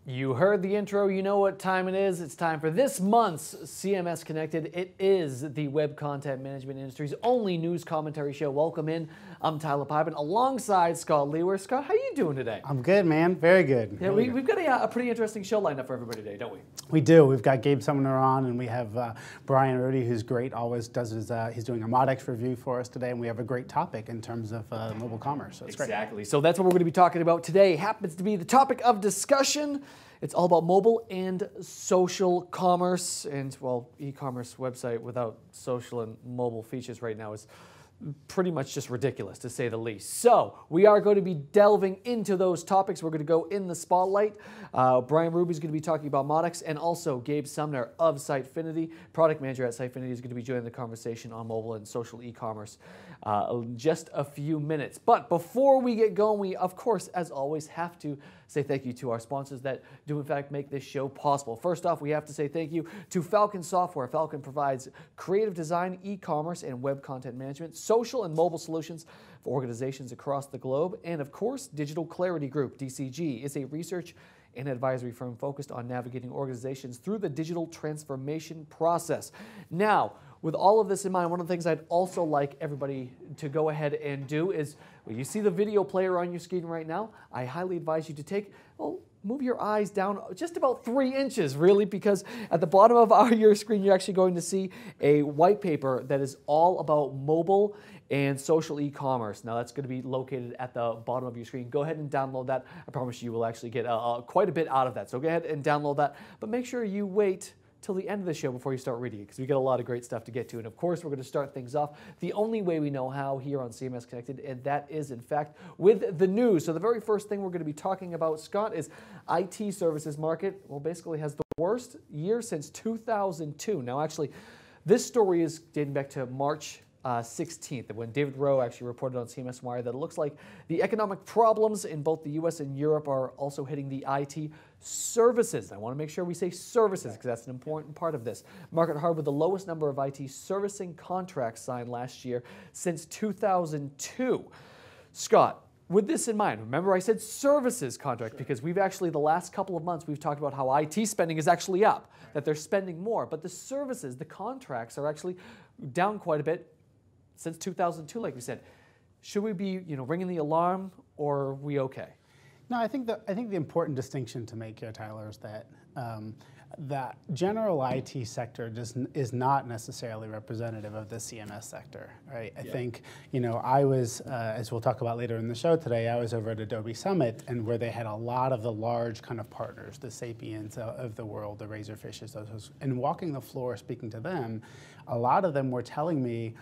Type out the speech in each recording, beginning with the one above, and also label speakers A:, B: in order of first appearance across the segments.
A: You heard the intro, you know what time it is. It's time for this month's CMS Connected. It is the web content management industry's only news commentary show. Welcome in. I'm Tyler Pybin alongside Scott Lewer. Scott, how are you doing today?
B: I'm good, man. Very good.
A: Yeah, we've got a pretty interesting show lined up for everybody today, don't we?
B: We do. We've got Gabe Sumner on, and we have Brian Rudy, who's great, always does his, he's doing a ModX review for us today, and we have a great topic in terms of mobile commerce, so it's great.
A: Exactly. So that's what we're going to be talking about today. Happens to be the topic of discussion. It's all about mobile and social commerce, and well, e-commerce website without social and mobile features right now is pretty much just ridiculous, to say the least. So we are going to be delving into those topics. We're going to go in the spotlight. Brian Ruby is going to be talking about ModX, and also Gabe Sumner of Sitefinity, product manager at Sitefinity, is going to be joining the conversation on mobile and social e-commerce in just a few minutes. But before we get going, we, of course, as always, have to say thank you to our sponsors that do, in fact, make this show possible. First off, we have to say thank you to Falcon Software. Falcon provides creative design, e-commerce, and web content management, social and mobile solutions for organizations across the globe. And of course, Digital Clarity Group, DCG, is a research and advisory firm focused on navigating organizations through the digital transformation process. Now, with all of this in mind, one of the things I'd also like everybody to go ahead and do is, well, you see the video player on your screen right now. I highly advise you to take, well, move your eyes down just about 3 inches, really, because at the bottom of your screen, you're actually going to see a white paper that is all about mobile and social e-commerce. Now, that's going to be located at the bottom of your screen. Go ahead and download that. I promise you will actually get quite a bit out of that. So go ahead and download that, but make sure you wait till the end of the show before you start reading it, because we got a lot of great stuff to get to. And of course, we're going to start things off the only way we know how here on CMS Connected, and that is, in fact, with the news. So the very first thing we're going to be talking about, Scott, is IT services market, well, basically has the worst year since 2002. Now, actually, this story is dating back to March 16th, when David Rowe actually reported on CMS Wire that it looks like the economic problems in both the US and Europe are also hitting the IT services. I want to make sure we say services, because that's an important part of this. Market hard with the lowest number of IT servicing contracts signed last year since 2002. Scott, with this in mind, remember I said services contract, because we've actually, the last couple of months, we've talked about how IT spending is actually up, that they're spending more, but the services, the contracts are actually down quite a bit since 2002, like we said. Should we be, ringing the alarm, or are we okay?
B: No, I think the important distinction to make here, Tyler, is that that general IT sector is not necessarily representative of the CMS sector, right? I think, I was, as we'll talk about later in the show today, I was over at Adobe Summit, and where they had a lot of the large kind of partners, the Sapiens of the world, the Razorfishes, and walking the floor, speaking to them, a lot of them were telling me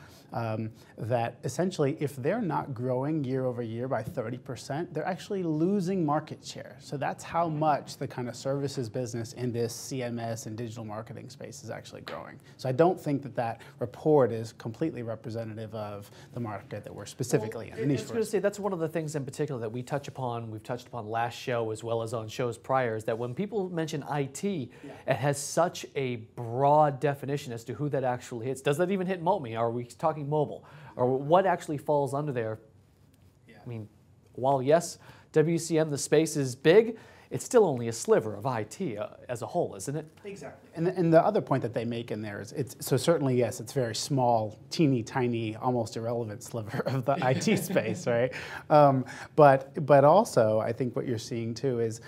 B: that essentially if they're not growing year over year by 30%, they're actually losing market share. So that's how much the kind of services business in this CMS and digital marketing space is actually growing. So I don't think that report is completely representative of the market that we're specifically in.
A: I was going to say, that's one of the things in particular that we've touched upon last show as well as on shows prior, is that when people mention IT, it has such a broad definition as to who that actually hits. Does that even hit MoMI? Are we talking mobile? Or what actually falls under there? Yeah. I mean, while yes, WCM, the space is big, it's still only a sliver of IT as a whole, isn't it?
B: Exactly. And the other point that they make in there is, so certainly, yes, it's very small, teeny tiny, almost irrelevant sliver of the IT space, right? But also, I think what you're seeing too is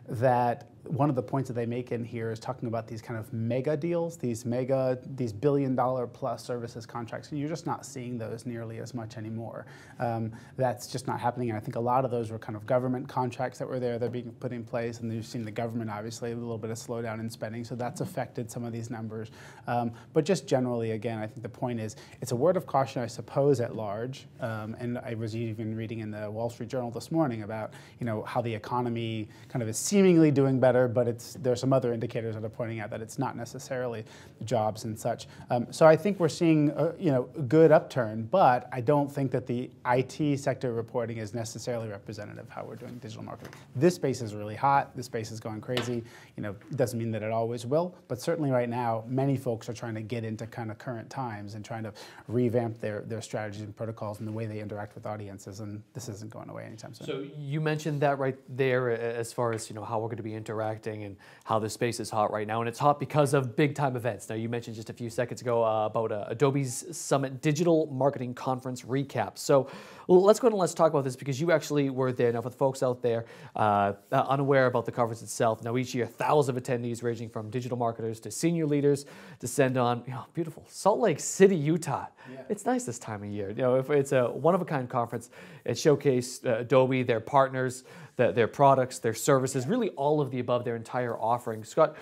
B: that one of the points that they make in here is talking about these kind of mega deals, these $1 billion plus services contracts, and you're just not seeing those nearly as much anymore. That's just not happening, and I think a lot of those were kind of government contracts that were there that are being put in place, and you've seen the government, obviously, a little bit of slowdown in spending, so that's affected some of these numbers. But just generally, again, I think the point is, it's a word of caution, I suppose, at large, and I was even reading in the Wall Street Journal this morning about, how the economy kind of is seemingly doing better, but there's some other indicators that are pointing out that it's not necessarily jobs and such. So I think we're seeing a good upturn, but I don't think that the IT sector reporting is necessarily representative of how we're doing digital marketing. This space is really hot. This space is going crazy. It doesn't mean that it always will. will, but certainly right now, many folks are trying to get into kind of current times and trying to revamp their strategies and protocols and the way they interact with audiences, and this isn't going away anytime soon.
A: So you mentioned that right there as far as how we're going to be interacting and how the space is hot right now, and it's hot because of big time events. Now you mentioned just a few seconds ago about Adobe's Summit Digital Marketing Conference recap. So let's go ahead and let's talk about this because you actually were there. Now for the folks out there unaware about the conference itself, now each year thousands of attendees ranging from digital marketers to senior leaders descend on beautiful Salt Lake City, Utah. Yeah. It's nice this time of year. If it's a one-of-a-kind conference, it showcased Adobe, their partners, their products, their services, really all of the above, their entire offering. Scott,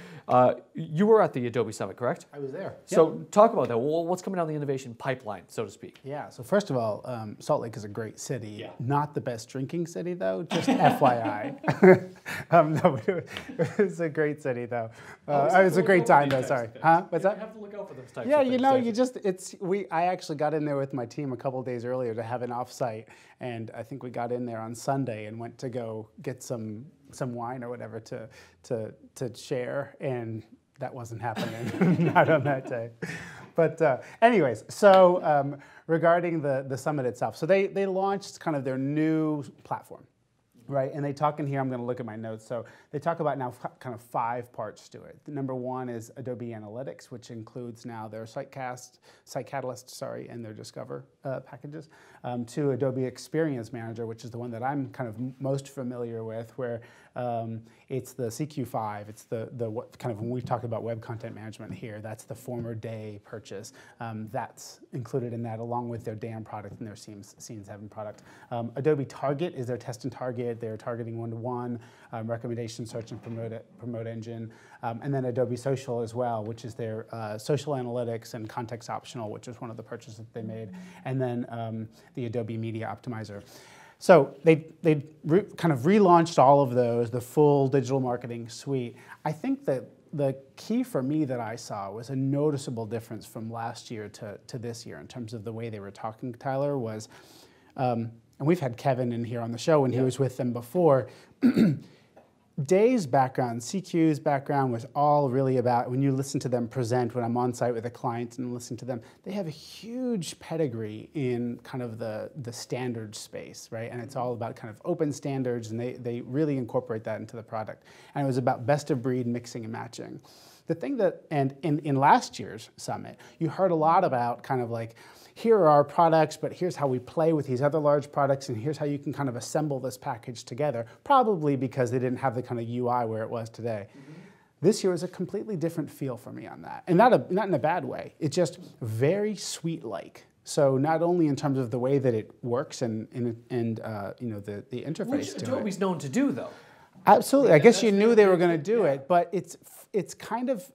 A: you were at the Adobe Summit, correct?
B: I was there.
A: So talk about that. What's coming down the innovation pipeline, so to speak?
B: Yeah, so first of all, Salt Lake is a great city. Yeah. Not the best drinking city, though, just FYI. No, it was a great city, though. It was a great time, though, sorry. Huh? What's that?
A: You have to look out for those types
B: yeah,
A: of things.
B: I actually got in there with my team a couple of days earlier to have an offsite, and I think we got in there on Sunday and went to go get some wine or whatever to share, and that wasn't happening, not on that day. But anyways, so regarding the summit itself, so they launched kind of their new platform. Right, and they talk in here, I'm going to look at my notes, so they talk about now kind of 5 parts to it. Number 1 is Adobe Analytics, which includes now their Site Catalyst, and their Discover packages. 2, Adobe Experience Manager, which is the one that I'm kind of most familiar with, where it's the CQ5, it's what kind of, when we've talked about web content management here, that's the former Day purchase. That's included in that, along with their DAM product and their Scene7 product. Adobe Target is their test and target. They're targeting one-to-one, recommendation search and promote engine. And then Adobe Social as well, which is their social analytics and context optional, which is one of the purchases that they made. And then the Adobe Media Optimizer. So they kind of relaunched all of those, the full digital marketing suite. I think that the key for me that I saw was a noticeable difference from last year to this year in terms of the way they were talking, Tyler, was, and we've had Kevin in here on the show when he was with them before, Day's background, CQ's background was all really about, when you listen to them present, when I'm on site with a client and listening to them, they have a huge pedigree in kind of the standard space, right? And it's all about kind of open standards, and they really incorporate that into the product. And it was about best of breed mixing and matching. The thing that, and in last year's summit, you heard a lot about kind of like, here are our products, but here's how we play with these other large products, and here's how you can kind of assemble this package together, probably because they didn't have the kind of UI where it was today. Mm-hmm. This year was a completely different feel for me on that, and not in a bad way. It's just very suite-like. So not only in terms of the way that it works and the interface.
A: Which Adobe's known to do, though.
B: Absolutely. I guess you knew they were going to do it, but it's kind of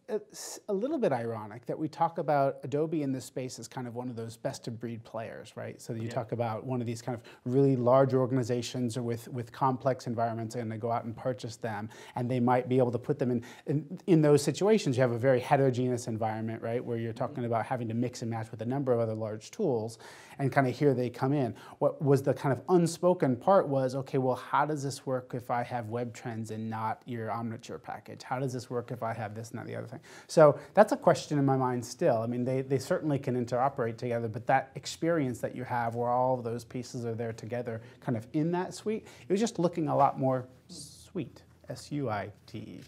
B: a little bit ironic that we talk about Adobe in this space as kind of one of those best-of-breed players, right? So you talk about one of these kind of really large organizations or with complex environments, and they go out and purchase them, and they might be able to put them in those situations. You have a very heterogeneous environment, right, where you're talking about having to mix and match with a number of other large tools, and kind of here they come in. What was the kind of unspoken part was, okay, well, how does this work if I have web trends and not your Omniture package? How does this work if I have this and that, the other thing? So that's a question in my mind still. I mean, they certainly can interoperate together, but that experience that you have where all of those pieces are there together kind of in that suite, it was just looking a lot more sweet, S-U-I-T-E.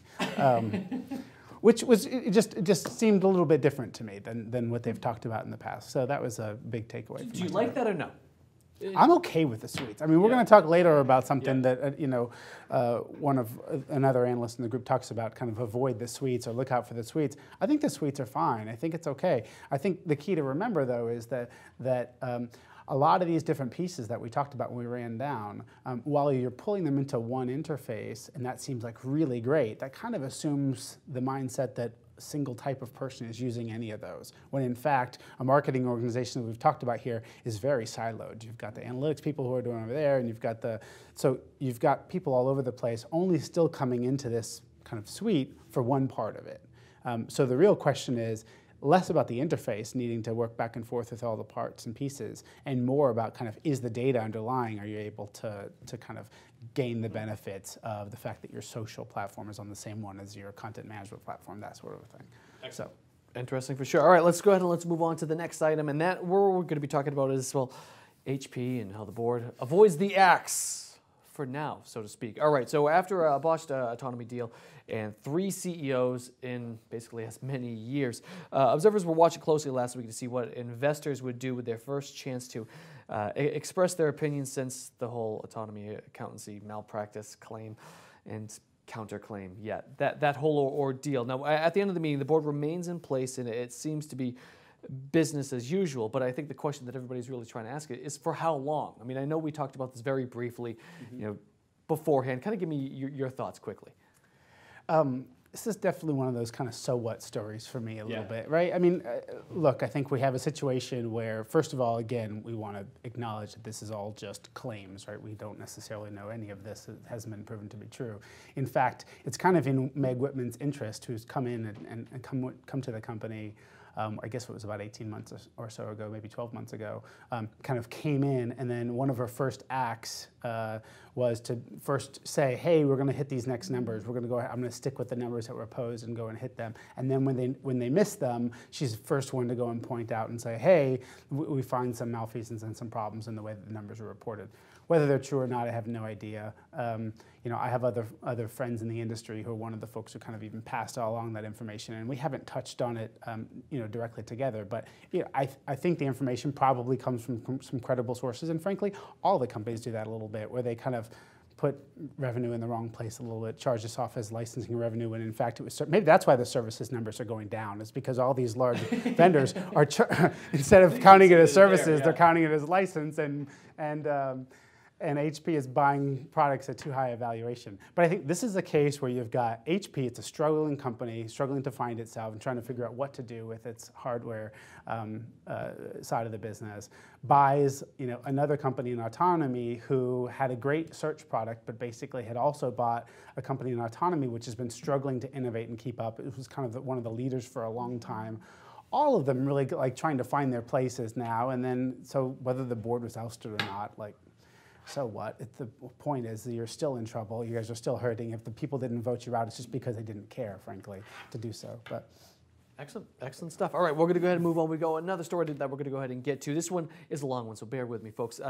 B: Which was, it just seemed a little bit different to me than what they've talked about in the past. So that was a big takeaway.
A: Do you like that or no?
B: I'm okay with the suites. I mean, we're going to talk later about something that, another analyst in the group talks about, kind of avoid the suites or look out for the suites. I think the suites are fine. I think it's okay. I think the key to remember, though, is that a lot of these different pieces that we talked about when we ran down, while you're pulling them into one interface, and that seems like really great, that kind of assumes the mindset that a single type of person is using any of those, when in fact, a marketing organization that we've talked about here is very siloed. You've got the analytics people who are doing over there, and you've got people all over the place, only still coming into this kind of suite for one part of it. So the real question is, less about the interface needing to work back and forth with all the parts and pieces, and more about kind of, is the data underlying, are you able to kind of gain the benefits of the fact that your social platform is on the same one as your content management platform, that sort of thing.
A: Excellent. So interesting for sure. All right, let's go ahead and let's move on to the next item, and that we're going to be talking about is, well, HP and how the board avoids the axe for now, so to speak. All right, so after a botched autonomy deal and 3 CEOs in basically as many years, observers were watching closely last week to see what investors would do with their first chance to express their opinions since the whole autonomy accountancy malpractice claim and counterclaim yet. That whole ordeal. Now, at the end of the meeting, the board remains in place, and it seems to be business as usual, but I think the question that everybody's really trying to ask is for how long? I mean, I know we talked about this very briefly, beforehand. Kind of give me your thoughts quickly.
B: This is definitely one of those kind of so what stories for me a little bit, right? I mean, look, I think we have a situation where, first of all, again, we want to acknowledge that this is all just claims, right? We don't necessarily know any of this. It hasn't been proven to be true. In fact, it's kind of in Meg Whitman's interest, who's come in and come to the company, I guess it was about 18 months or so ago, maybe 12 months ago, kind of came in, and then one of her first acts was to first say, hey, we're going to hit these next numbers. We're going to go ahead, I'm going to stick with the numbers that were posed and go and hit them. And then when they miss them, she's the first one to go and point out and say, hey, we find some malfeasance and some problems in the way that the numbers are reported. Whether they're true or not, I have no idea. I have other friends in the industry who are one of the folks who kind of even passed along that information, and we haven't touched on it, directly together. But I think the information probably comes from some credible sources, and frankly, all the companies do that a little bit, where they kind of put revenue in the wrong place a little bit, charge us off as licensing revenue, when in fact it was, maybe that's why the services numbers are going down, is because all these large vendors are, instead of counting it as services, they're counting it as license, and HP is buying products at too high a valuation. But I think this is a case where you've got HP, it's a struggling company, struggling to find itself and trying to figure out what to do with its hardware side of the business, buys another company in autonomy who had a great search product, but basically had also bought a company in autonomy which has been struggling to innovate and keep up. It was kind of one of the leaders for a long time. All of them really like trying to find their places now, and then so whether the board was ousted or not, so what? The point is that you're still in trouble. You guys are still hurting. If the people didn't vote you out, it's just because they didn't care, frankly, to do so. But
A: excellent stuff. All right, we're going to go ahead and move on. We go another story that we're going to go ahead and get to. This one is a long one, so bear with me, folks.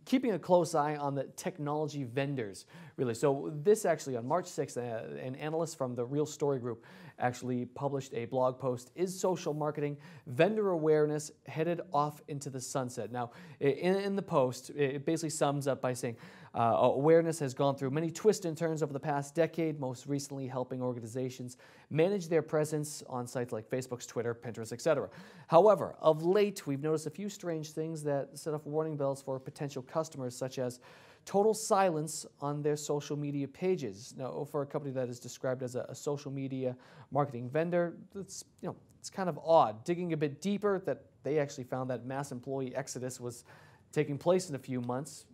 A: Keeping a close eye on the technology vendors, really. So this actually, on March 6th, an analyst from the Real Story Group actually published a blog post, Is Social Marketing Vendor Awareness Headed Off into the Sunset? Now, in the post, it basically sums up by saying, awareness has gone through many twists and turns over the past decade, most recently helping organizations manage their presence on sites like Facebook's, Twitter, Pinterest, etc. However, of late, we've noticed a few strange things that set off warning bells for potential customers, such as total silence on their social media pages. Now, for a company that is described as a social media marketing vendor, it's kind of odd. Digging a bit deeper, that they actually found that mass employee exodus was taking place in a few months.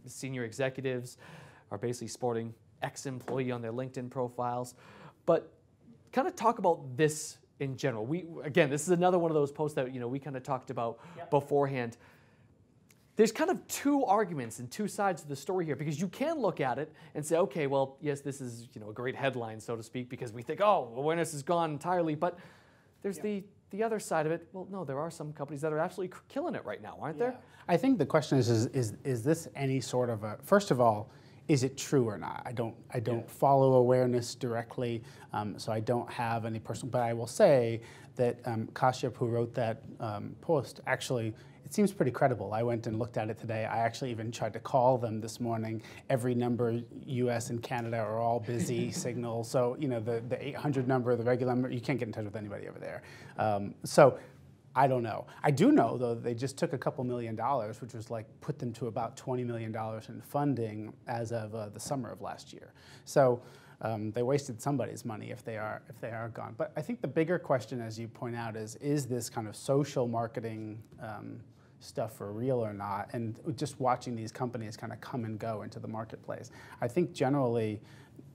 A: Senior executives are basically sporting ex-employee on their LinkedIn profiles. But kind of talk about this in general. Again, this is another one of those posts that we kind of talked about beforehand. There's kind of two arguments and two sides to the story here, because you can look at it and say, okay, well, yes, this is a great headline, so to speak, because we think, oh, awareness is gone entirely. But there's the other side of it. Well, no, there are some companies that are absolutely killing it right now, aren't there?
B: I think the question is this any sort of a, first of all, is it true or not? I don't follow awareness directly, so I don't have any personal, but I will say that Kashyap, who wrote that post, actually, it seems pretty credible. I went and looked at it today. I actually even tried to call them this morning. Every number, US and Canada, are all busy signal. So, the 800 number, the regular number, you can't get in touch with anybody over there. So I don't know. I do know, though, that they just took a couple $1 million, which was put them to about $20 million in funding as of the summer of last year. So they wasted somebody's money if they are gone. But I think the bigger question, as you point out, is this kind of social marketing stuff for real or not? And just watching these companies kind of come and go into the marketplace, I think generally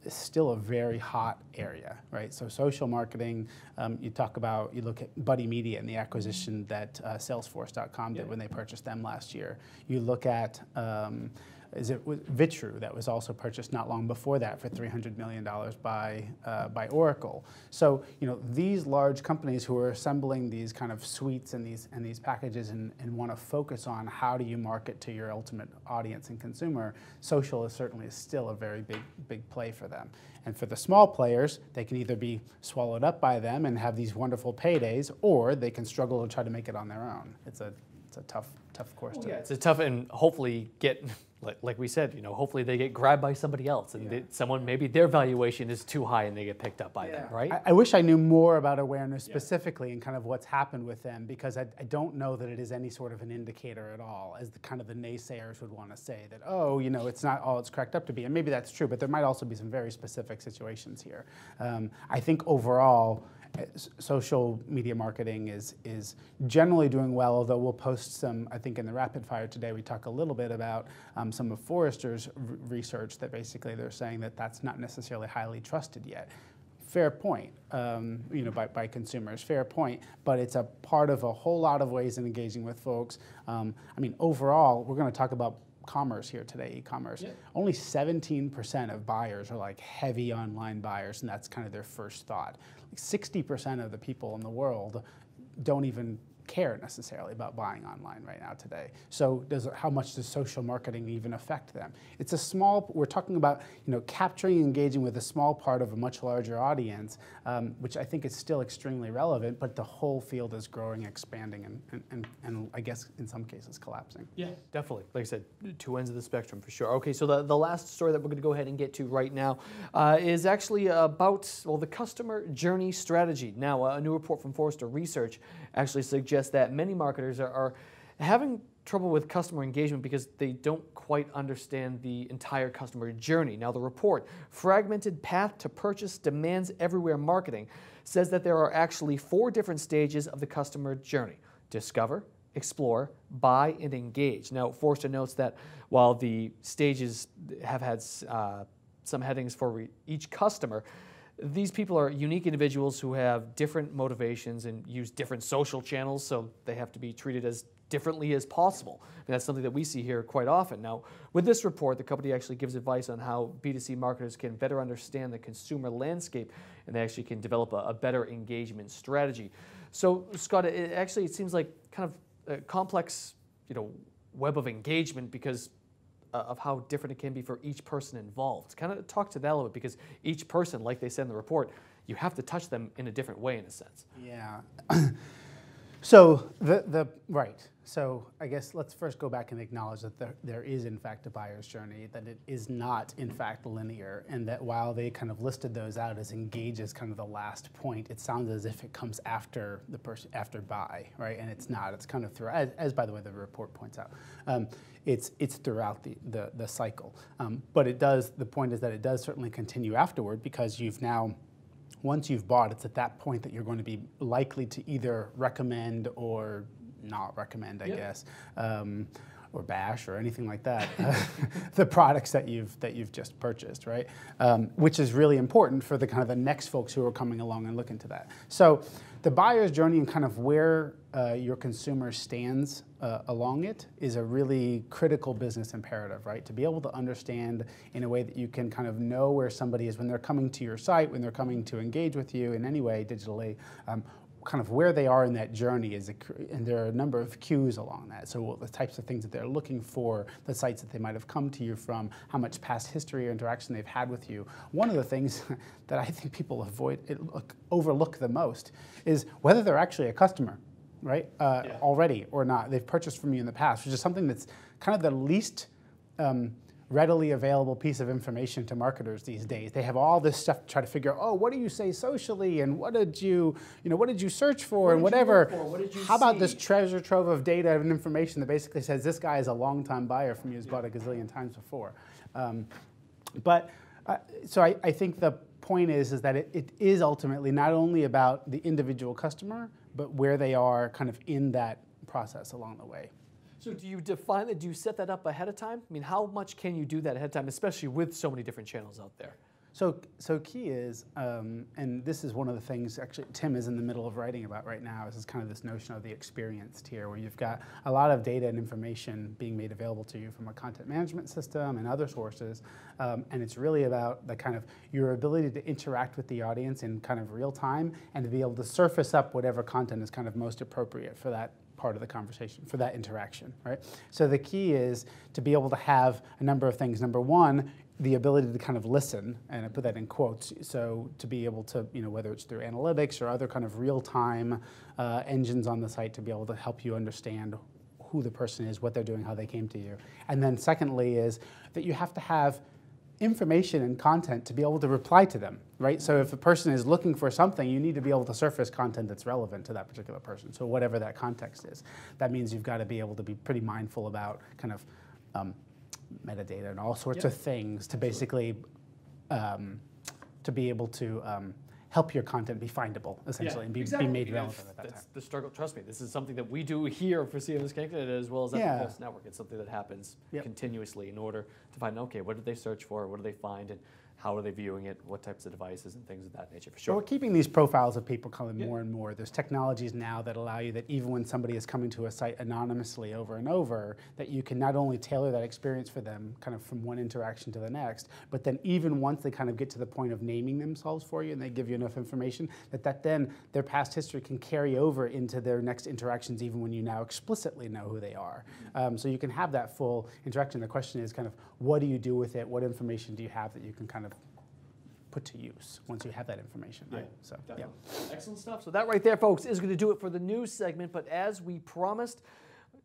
B: it's still a very hot area, right? So social marketing, you look at Buddy Media and the acquisition that Salesforce.com did when they purchased them last year. You look at is it Vitru that was also purchased not long before that for $300 million by Oracle. So these large companies who are assembling these kind of suites and these packages and want to focus on how do you market to your ultimate audience and consumer, social is certainly still a very big play for them. And for the small players, they can either be swallowed up by them and have these wonderful paydays, or they can struggle and try to make it on their own. It's a tough course to.
A: Yeah, it's a tough, and hopefully get, like we said, hopefully they get grabbed by somebody else, and someone, maybe their valuation is too high and they get picked up by them, right?
B: I wish I knew more about awareness specifically and kind of what's happened with them, because I don't know that it is any sort of an indicator at all, as the kind of the naysayers would want to say that, oh, it's not all it's cracked up to be, and maybe that's true, but there might also be some very specific situations here. I think overall, social media marketing is generally doing well, although we'll post some, I think in the rapid fire today, we talk a little bit about some of Forrester's research that basically they're saying that that's not necessarily highly trusted yet. Fair point, by consumers, fair point, but it's a part of a whole lot of ways in engaging with folks. Overall, we're going to talk about commerce here today, e-commerce. Yeah. Only 17% of buyers are like heavy online buyers, and that's kind of their first thought. Like 60% of the people in the world don't even care necessarily about buying online right now today. So how much does social marketing even affect them? It's a small, we're talking about capturing and engaging with a small part of a much larger audience, which I think is still extremely relevant, but the whole field is growing, expanding, and I guess in some cases collapsing.
A: Yeah, definitely. Like I said, two ends of the spectrum for sure. Okay, so the last story that we're going to go ahead and get to right now is actually about, the customer journey strategy. Now, a new report from Forrester Research actually suggests that many marketers are having trouble with customer engagement because they don't quite understand the entire customer journey. Now, the report, Fragmented Path to Purchase Demands Everywhere Marketing, says that there are actually 4 different stages of the customer journey: discover, explore, buy, and engage. Now, Forrester notes that while the stages have had some headings for each customer, these people are unique individuals who have different motivations and use different social channels, so they have to be treated as differently as possible. And that's something that we see here quite often. Now, with this report, the company actually gives advice on how B2C marketers can better understand the consumer landscape, and they actually can develop a better engagement strategy. So, Scott, it seems like kind of a complex, web of engagement because of how different it can be for each person involved. Kind of talk to that a little bit, because each person, like they said in the report, you have to touch them in a different way in a sense.
B: Yeah. So right. So I guess let's first go back and acknowledge that there is in fact a buyer's journey, that it is not in fact linear, and that while they kind of listed those out as engage as kind of the last point, it sounds as if it comes after the person, after buy, right? And it's not. It's kind of through, as by the way the report points out. It's throughout the cycle. But it does, the point is that it does certainly continue afterward, because you've now, once you've bought, it's at that point that you're going to be likely to either recommend or not recommend, I guess, or bash or anything like that, the products that you've just purchased, right? Which is really important for the kind of the next folks who are coming along and looking to that. So the buyer's journey and kind of where your consumer stands along it is a really critical business imperative, right? To be able to understand in a way that you can kind of know where somebody is when they're coming to your site, when they're coming to engage with you in any way digitally, kind of where they are in that journey and there are a number of cues along that. So the types of things that they're looking for, the sites that they might have come to you from, how much past history or interaction they've had with you. One of the things that I think people overlook the most is whether they're actually a customer, right? Already or not. They've purchased from you in the past, which is something that's kind of the least readily available piece of information to marketers these days. They have all this stuff to try to figure out, oh, what do you say socially, and what did you search for, and whatever.
A: What did you
B: How about this treasure trove of data and information that basically says this guy is a long-time buyer from you, who's bought a gazillion times before. So I think the point is that it is ultimately not only about the individual customer, but where they are kind of in that process along the way.
A: So do you define that? Do you set that up ahead of time? I mean, how much can you do that ahead of time, especially with so many different channels out there?
B: So key is, and this is one of the things actually Tim is in the middle of writing about right now, is kind of this notion of the experience tier, where you've got a lot of data and information being made available to you from a content management system and other sources, and it's really about the kind of your ability to interact with the audience in kind of real time and to be able to surface up whatever content is kind of most appropriate for that part of the conversation, for that interaction, right? So the key is to be able to have a number of things. Number one, the ability to kind of listen, and I put that in quotes, so to be able to, whether it's through analytics or other kind of real-time engines on the site, to be able to help you understand who the person is, what they're doing, how they came to you. And then secondly is that you have to have information and content to be able to reply to them, right? So if a person is looking for something, you need to be able to surface content that's relevant to that particular person. So whatever that context is, that means you've got to be able to be pretty mindful about kind of metadata and all sorts of things to basically to be able to help your content be findable, essentially, and be made relevant at that time.
A: The struggle. Trust me, this is something that we do here for CMS Connected as well as at the Pulse Network. It's something that happens continuously in order to find, okay, what did they search for, what do they find, and how are they viewing it, what types of devices and things of that nature, for sure.
B: Well, we're keeping these profiles of people coming more and more. There's technologies now that allow you that even when somebody is coming to a site anonymously over and over, that you can not only tailor that experience for them kind of from one interaction to the next, but then even once they kind of get to the point of naming themselves for you and they give you enough information, that then their past history can carry over into their next interactions even when you now explicitly know who they are. So you can have that full interaction. The question is kind of, what do you do with it? What information do you have that you can kind of put to use once you have that information, right? So,
A: Excellent stuff. So that right there, folks, is going to do it for the news segment. But as we promised,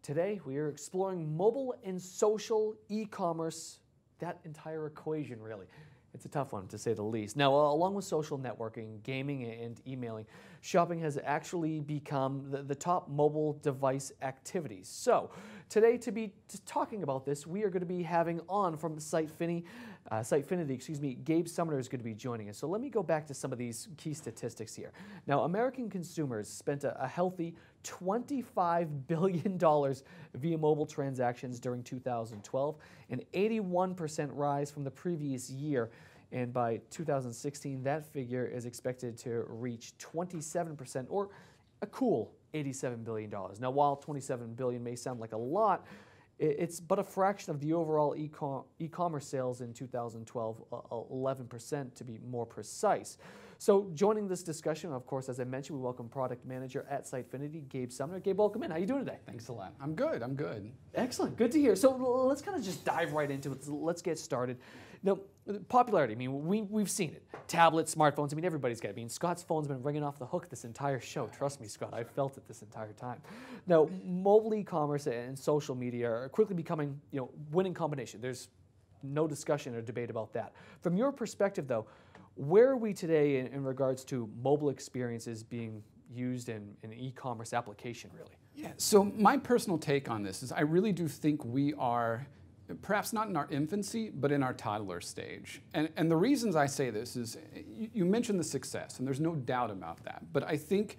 A: today we are exploring mobile and social e-commerce, that entire equation, really. It's a tough one, to say the least. Now, along with social networking, gaming, and emailing, shopping has actually become the top mobile device activities. So, today, to be talking about this, we are going to be having on from Sitefinity, Gabe Sumner is going to be joining us. So let me go back to some of these key statistics here. Now, American consumers spent a healthy $25 billion via mobile transactions during 2012, an 81% rise from the previous year. And by 2016, that figure is expected to reach 27%, or a cool $87 billion. Now, while $27 billion may sound like a lot, it's but a fraction of the overall e-commerce sales in 2012, 11% to be more precise. So joining this discussion, of course, as I mentioned, we welcome Product Manager at Sitefinity, Gabe Sumner. Gabe, welcome in. How are you doing today?
C: Thanks a lot. I'm good. I'm good.
A: Excellent. Good to hear. So let's kind of just dive right into it. Let's get started. Now, popularity, I mean, we've seen it. Tablets, smartphones, I mean, everybody's got it. I mean, Scott's phone's been ringing off the hook this entire show. Trust me, Scott, I felt it this entire time. Now, mobile e-commerce and social media are quickly becoming, winning combination. There's no discussion or debate about that. From your perspective, though, where are we today in regards to mobile experiences being used in an e-commerce application, really?
C: Yeah, so my personal take on this is I really do think we are, perhaps not in our infancy, but in our toddler stage. And the reasons I say this is, you mentioned the success, and there's no doubt about that. But I think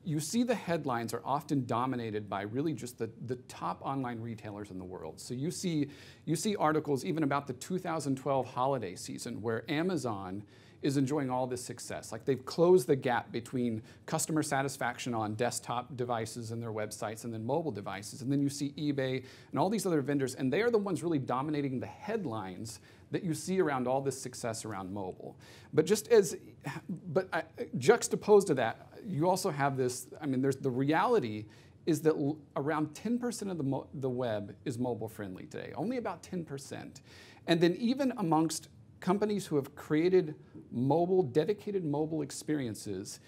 C: you see the headlines are often dominated by really just the top online retailers in the world. So you see articles even about the 2012 holiday season where Amazon is enjoying all this success. Like they've closed the gap between customer satisfaction on desktop devices and their websites and then mobile devices. And then you see eBay and all these other vendors, and they are the ones really dominating the headlines that you see around all this success around mobile. But juxtaposed to that, you also have this, I mean, there's the reality is that around 10% of the web is mobile friendly today, only about 10%. And then even amongst companies who have created dedicated mobile experiences,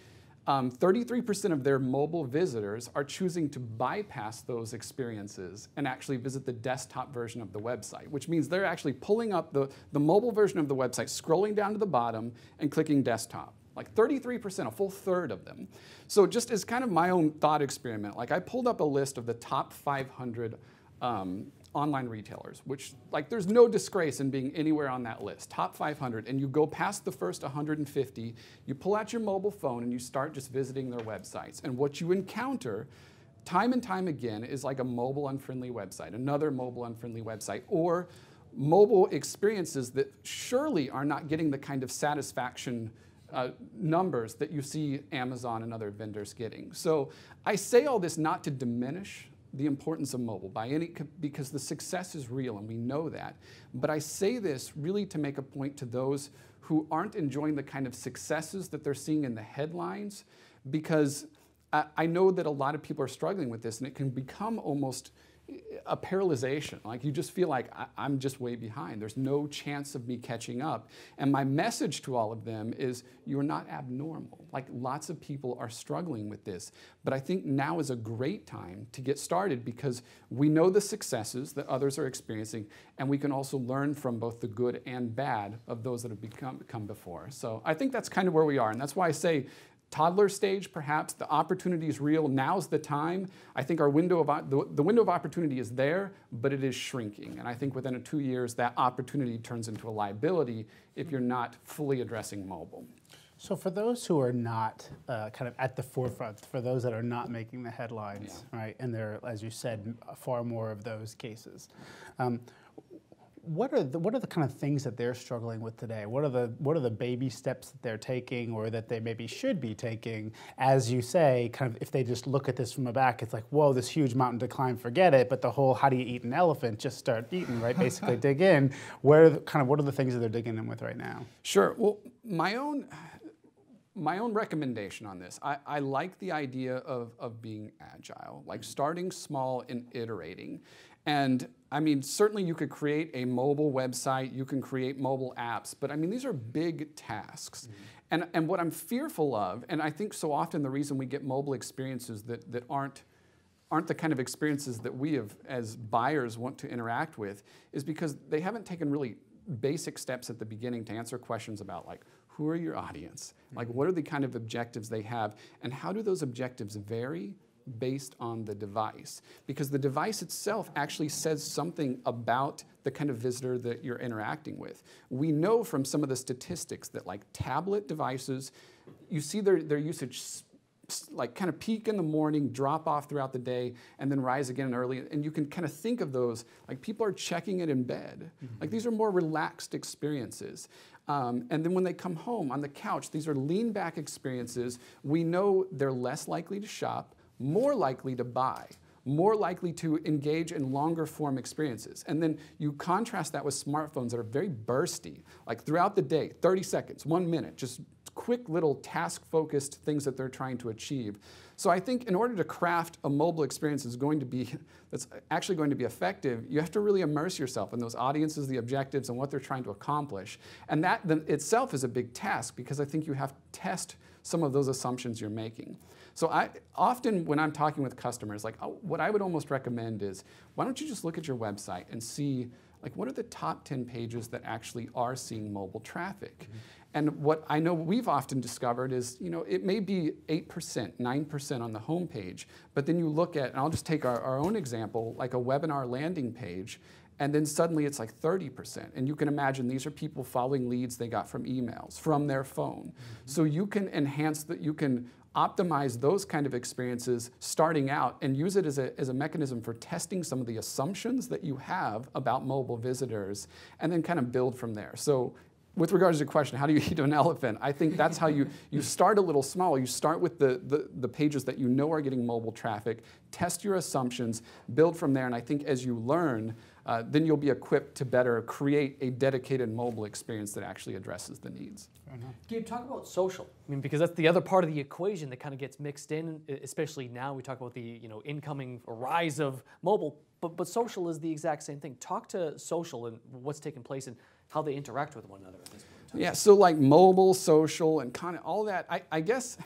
C: 33% of their mobile visitors are choosing to bypass those experiences and actually visit the desktop version of the website, which means they're actually pulling up the mobile version of the website, scrolling down to the bottom, and clicking desktop. Like 33%, a full third of them. So just as kind of my own thought experiment, like I pulled up a list of the top 500 online retailers, which like there's no disgrace in being anywhere on that list, top 500, and you go past the first 150, you pull out your mobile phone and you start just visiting their websites. And what you encounter time and time again is like a mobile unfriendly website, another mobile unfriendly website, or mobile experiences that surely are not getting the kind of satisfaction numbers that you see Amazon and other vendors getting. So I say all this not to diminish the importance of mobile because the success is real and we know that. But I say this really to make a point to those who aren't enjoying the kind of successes that they're seeing in the headlines, because I know that a lot of people are struggling with this and it can become almost a paralyzation. Like you just feel like I'm just way behind. There's no chance of me catching up. And my message to all of them is you're not abnormal. Like lots of people are struggling with this. But I think now is a great time to get started because we know the successes that others are experiencing and we can also learn from both the good and bad of those that have come before. So I think that's kind of where we are. And that's why I say toddler stage, perhaps, the opportunity is real. Now's the time. I think our window of the window of opportunity is there, but it is shrinking. And I think within 2 years, that opportunity turns into a liability if you're not fully addressing mobile.
B: So for those who are not kind of at the forefront, for those that are not making the headlines, right, and there are, as you said, far more of those cases, what are the kind of things that they're struggling with today? What are the baby steps that they're taking, or that they maybe should be taking? As you say, kind of if they just look at this from the back, it's like, whoa, this huge mountain to climb, forget it. But the whole how do you eat an elephant? Just start eating, right? Basically, dig in. What are the things that they're digging in with right now?
C: Sure. Well, my own recommendation on this, I like the idea of being agile, like starting small and iterating. And I mean, certainly you could create a mobile website, you can create mobile apps, but I mean, these are big tasks. Mm-hmm. And what I'm fearful of, and I think so often the reason we get mobile experiences that aren't the kind of experiences that we as buyers want to interact with, is because they haven't taken really basic steps at the beginning to answer questions about like, who are your audience? Like, what are the kind of objectives they have? And how do those objectives vary based on the device? Because the device itself actually says something about the kind of visitor that you're interacting with. We know from some of the statistics that like tablet devices, you see their usage like kind of peak in the morning, drop off throughout the day, and then rise again early. And you can kind of think of those, like people are checking it in bed. Mm-hmm. Like these are more relaxed experiences. And then when they come home on the couch, these are lean back experiences. We know they're less likely to shop, more likely to buy, more likely to engage in longer form experiences. And then you contrast that with smartphones that are very bursty, like throughout the day, 30 seconds, 1 minute, just quick little task-focused things that they're trying to achieve. So I think in order to craft a mobile experience that's actually going to be effective, you have to really immerse yourself in those audiences, the objectives, and what they're trying to accomplish. And that then itself is a big task because I think you have to test some of those assumptions you're making. So I often, when I'm talking with customers, like what I would almost recommend is, why don't you just look at your website and see, like, what are the top 10 pages that actually are seeing mobile traffic? Mm-hmm. And what I know we've often discovered is, it may be 8%, 9% on the home page, but then you look at, and I'll just take our own example, like a webinar landing page, and then suddenly it's like 30%. And you can imagine these are people following leads they got from emails, from their phone. Mm-hmm. So you can enhance that, you can optimize those kind of experiences starting out and use it as a mechanism for testing some of the assumptions that you have about mobile visitors and then kind of build from there. So with regards to your question, how do you eat an elephant? I think that's how you start a little small. You start with the pages that you know are getting mobile traffic, test your assumptions, build from there, and I think as you learn, then you'll be equipped to better create a dedicated mobile experience that actually addresses the needs.
A: Gabe, talk about social. I mean, because that's the other part of the equation that kind of gets mixed in, especially now we talk about the incoming rise of mobile, but social is the exact same thing. Talk to social and what's taking place and how they interact with one another at this point.
C: Yeah, so like mobile, social, and kind of all that, I guess,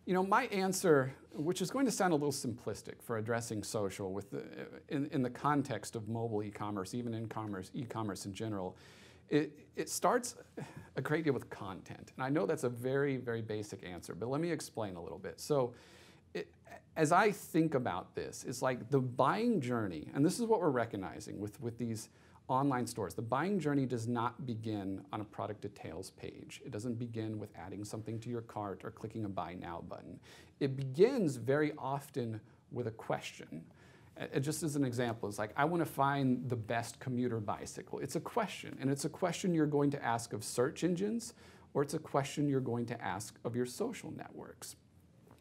C: my answer, which is going to sound a little simplistic for addressing social in the context of mobile e-commerce, even e-commerce in general, it starts a great deal with content. And I know that's a very, very basic answer, but let me explain a little bit. So as I think about this, it's like the buying journey, and this is what we're recognizing with these online stores. The buying journey does not begin on a product details page. It doesn't begin with adding something to your cart or clicking a buy now button. It begins very often with a question. Just as an example, it's like, I want to find the best commuter bicycle. It's a question, and it's a question you're going to ask of search engines, or it's a question you're going to ask of your social networks.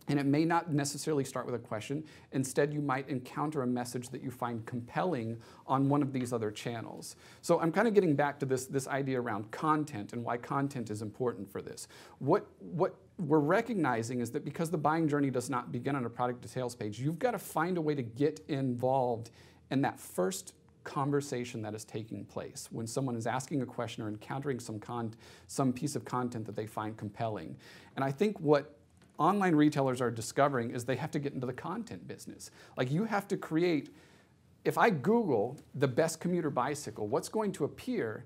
C: And it may not necessarily start with a question. Instead, you might encounter a message that you find compelling on one of these other channels. So I'm kind of getting back to this idea around content and why content is important for this. What we're recognizing is that because the buying journey does not begin on a product details page, you've got to find a way to get involved in that first conversation that is taking place when someone is asking a question or encountering some piece of content that they find compelling. And I think what online retailers are discovering is they have to get into the content business. Like, you have to create, if I Google the best commuter bicycle, what's going to appear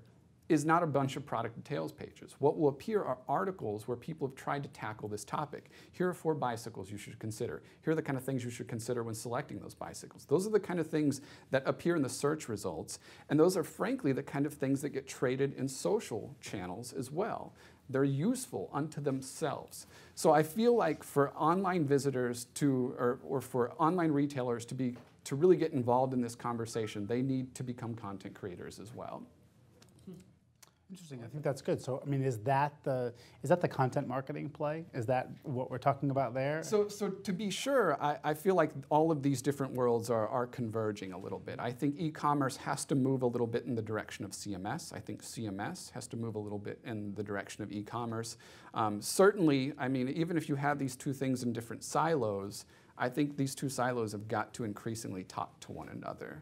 C: is not a bunch of product details pages. What will appear are articles where people have tried to tackle this topic. Here are 4 bicycles you should consider. Here are the kind of things you should consider when selecting those bicycles. Those are the kind of things that appear in the search results, and those are frankly the kind of things that get traded in social channels as well. They're useful unto themselves. So I feel like for online visitors or for online retailers to really get involved in this conversation, they need to become content creators as well.
B: Interesting. I think that's good. So, I mean, is that the content marketing play? Is that what we're talking about there?
C: So to be sure, I feel like all of these different worlds are converging a little bit. I think e-commerce has to move a little bit in the direction of CMS. I think CMS has to move a little bit in the direction of e-commerce. Certainly, I mean, even if you have these two things in different silos, I think these two silos have got to increasingly talk to one another,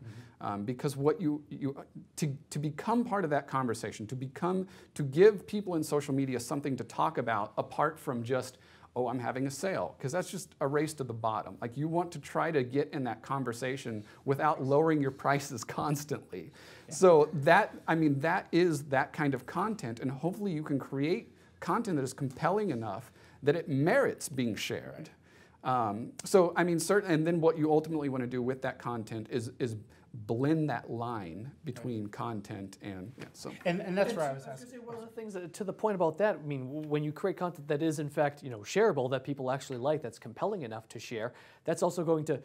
C: because what to become part of that conversation, to give people in social media something to talk about apart from just, oh, I'm having a sale, because that's just a race to the bottom. Like, you want to try to get in that conversation without lowering your prices constantly. Yeah. So that is that kind of content, and hopefully you can create content that is compelling enough that it merits being shared. So, I mean, certainly, and then what you ultimately want to do with that content is blend that line between content and, yeah, so.
B: And that's where I was asking.
A: One of the things to the point about that, I mean, when you create content that is in fact, shareable, that people actually like, that's compelling enough to share, that's also going to,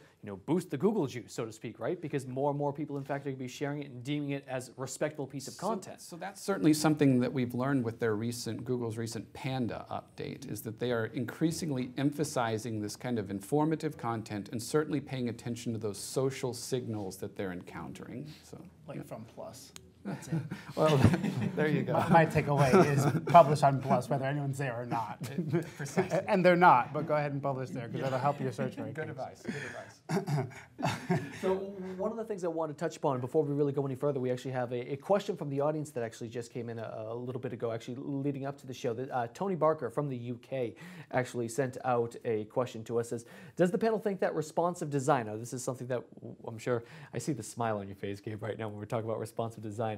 A: boost the Google juice, so to speak, right? Because more and more people, in fact, are going to be sharing it and deeming it as a respectable piece of content.
C: So that's certainly something that we've learned with Google's recent Panda update, is that they are increasingly emphasizing this kind of informative content and certainly paying attention to those social signals that they're encountering. So,
B: like from Plus.
A: That's it.
C: Well, there you go.
B: My takeaway is publish on Plus, whether anyone's there or not.
C: Precisely.
B: And they're not, but go ahead and publish there, because that'll help your search rankings.
C: Good advice. Good advice.
A: So one of the things I want to touch upon before we really go any further, we actually have a question from the audience that actually just came in a little bit ago, actually leading up to the show. Tony Barker from the UK actually sent out a question to us. Says, does the panel think that responsive design, now this is something that I'm sure, I see the smile on your face, Gabe, right now when we're talking about responsive design,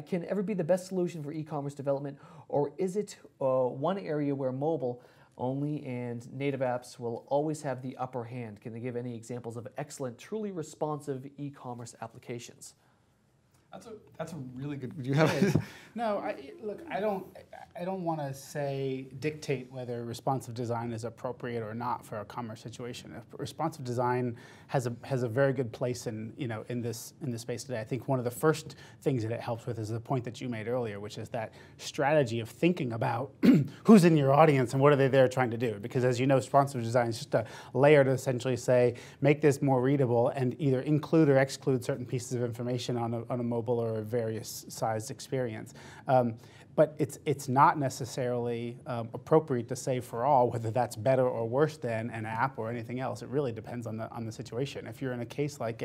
A: can ever be the best solution for e-commerce development, or is it one area where mobile only and native apps will always have the upper hand? Can they give any examples of excellent, truly responsive e-commerce applications?
C: That's a really good. Do you have?
B: No, look, I don't want to dictate whether responsive design is appropriate or not for a commerce situation. If responsive design has a very good place in this space today. I think one of the first things that it helps with is the point that you made earlier, which is that strategy of thinking about who's in your audience and what are they there trying to do. Because as you know, responsive design is just a layer to essentially say, make this more readable and either include or exclude certain pieces of information on a mobile or a various sized experience. But it's not necessarily appropriate to say for all whether that's better or worse than an app or anything else. It really depends on the situation. If you're in a case like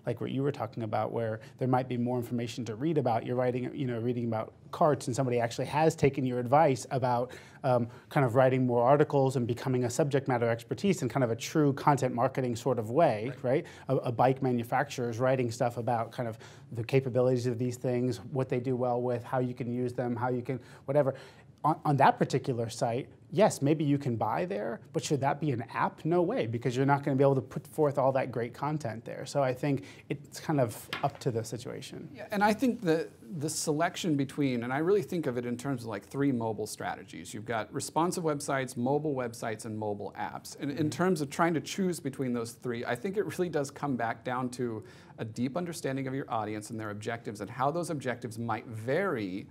B: like what you were talking about, where there might be more information to read about, you're reading about carts, and somebody actually has taken your advice about kind of writing more articles and becoming a subject matter expertise in kind of a true content marketing sort of way, right? A bike manufacturer is writing stuff about kind of the capabilities of these things, what they do well with, how you can use them, how you can, whatever. on that particular site, yes, maybe you can buy there, but should that be an app? No way, because you're not going to be able to put forth all that great content there. So I think it's kind of up to the situation.
C: Yeah, and I think the selection between, and I really think of it in terms of like 3 mobile strategies. You've got responsive websites, and mobile apps. And in terms of trying to choose between those 3, I think it really does come back down to a deep understanding of your audience and their objectives and how those objectives might vary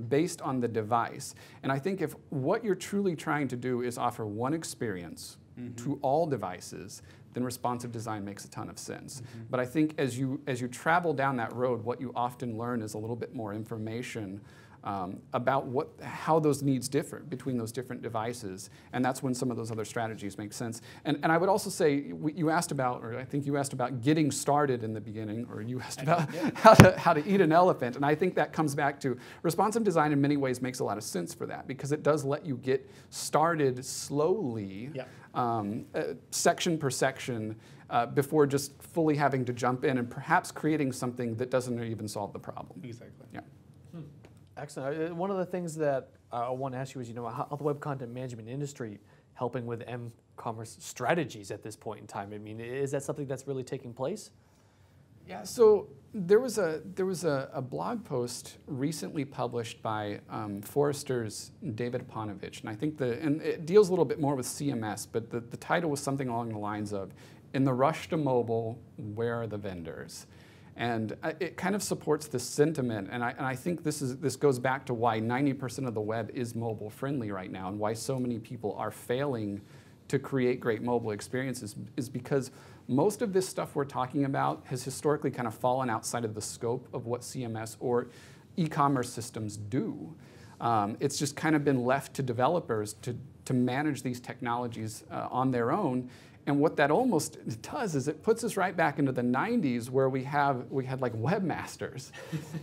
C: based on the device. And I think if what you're truly trying to do is offer one experience to all devices, then responsive design makes a ton of sense. But I think as you travel down that road, what you often learn is a little bit more information about how those needs differ between those different devices, and that's when some of those other strategies make sense. And I would also say, you asked about, or I think you asked about getting started in the beginning, or you asked about how to eat an elephant, and I think that comes back to responsive design in many ways makes a lot of sense for that, because it does let you get started slowly, section per section, before just fully having to jump in and perhaps creating something that doesn't even solve the problem.
B: Exactly.
C: Yeah.
A: Excellent. One of the things that I want to ask you is, how the web content management industry helping with m-commerce strategies at this point in time? I mean, is that something that's really taking place?
C: Yeah. So there was a blog post recently published by Forrester's David Aponovich, and I think and it deals a little bit more with CMS, but the title was something along the lines of, "In the rush to mobile, where are the vendors?" And it kind of supports this sentiment, and I think this goes back to why 90% of the web is mobile friendly right now, and why so many people are failing to create great mobile experiences, is because most of this stuff we're talking about has historically kind of fallen outside of the scope of what CMS or e-commerce systems do. It's just kind of been left to developers to manage these technologies on their own. And what that almost does is it puts us right back into the 90s, where we had like webmasters.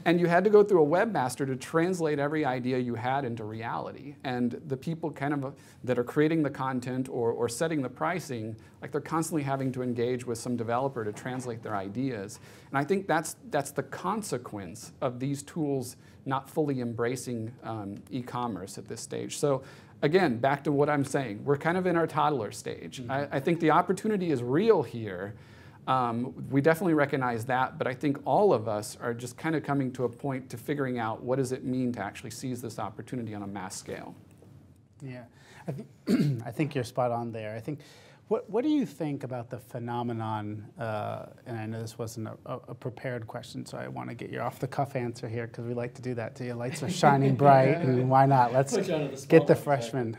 C: And you had to go through a webmaster to translate every idea you had into reality. And the people kind of that are creating the content or setting the pricing, like they're constantly having to engage with some developer to translate their ideas. And I think that's the consequence of these tools not fully embracing e-commerce at this stage. So again, back to what I'm saying, we're kind of in our toddler stage. I think the opportunity is real here. We definitely recognize that, but I think all of us are just kind of coming to a point to figuring out what does it mean to actually seize this opportunity on a mass scale.
B: Yeah, I think you're spot on there. I think, what do you think about the phenomenon, and I know this wasn't a prepared question, so I want to get your off-the-cuff answer here, because we like to do that to you. Lights are shining bright, and why not? Let's get the freshman.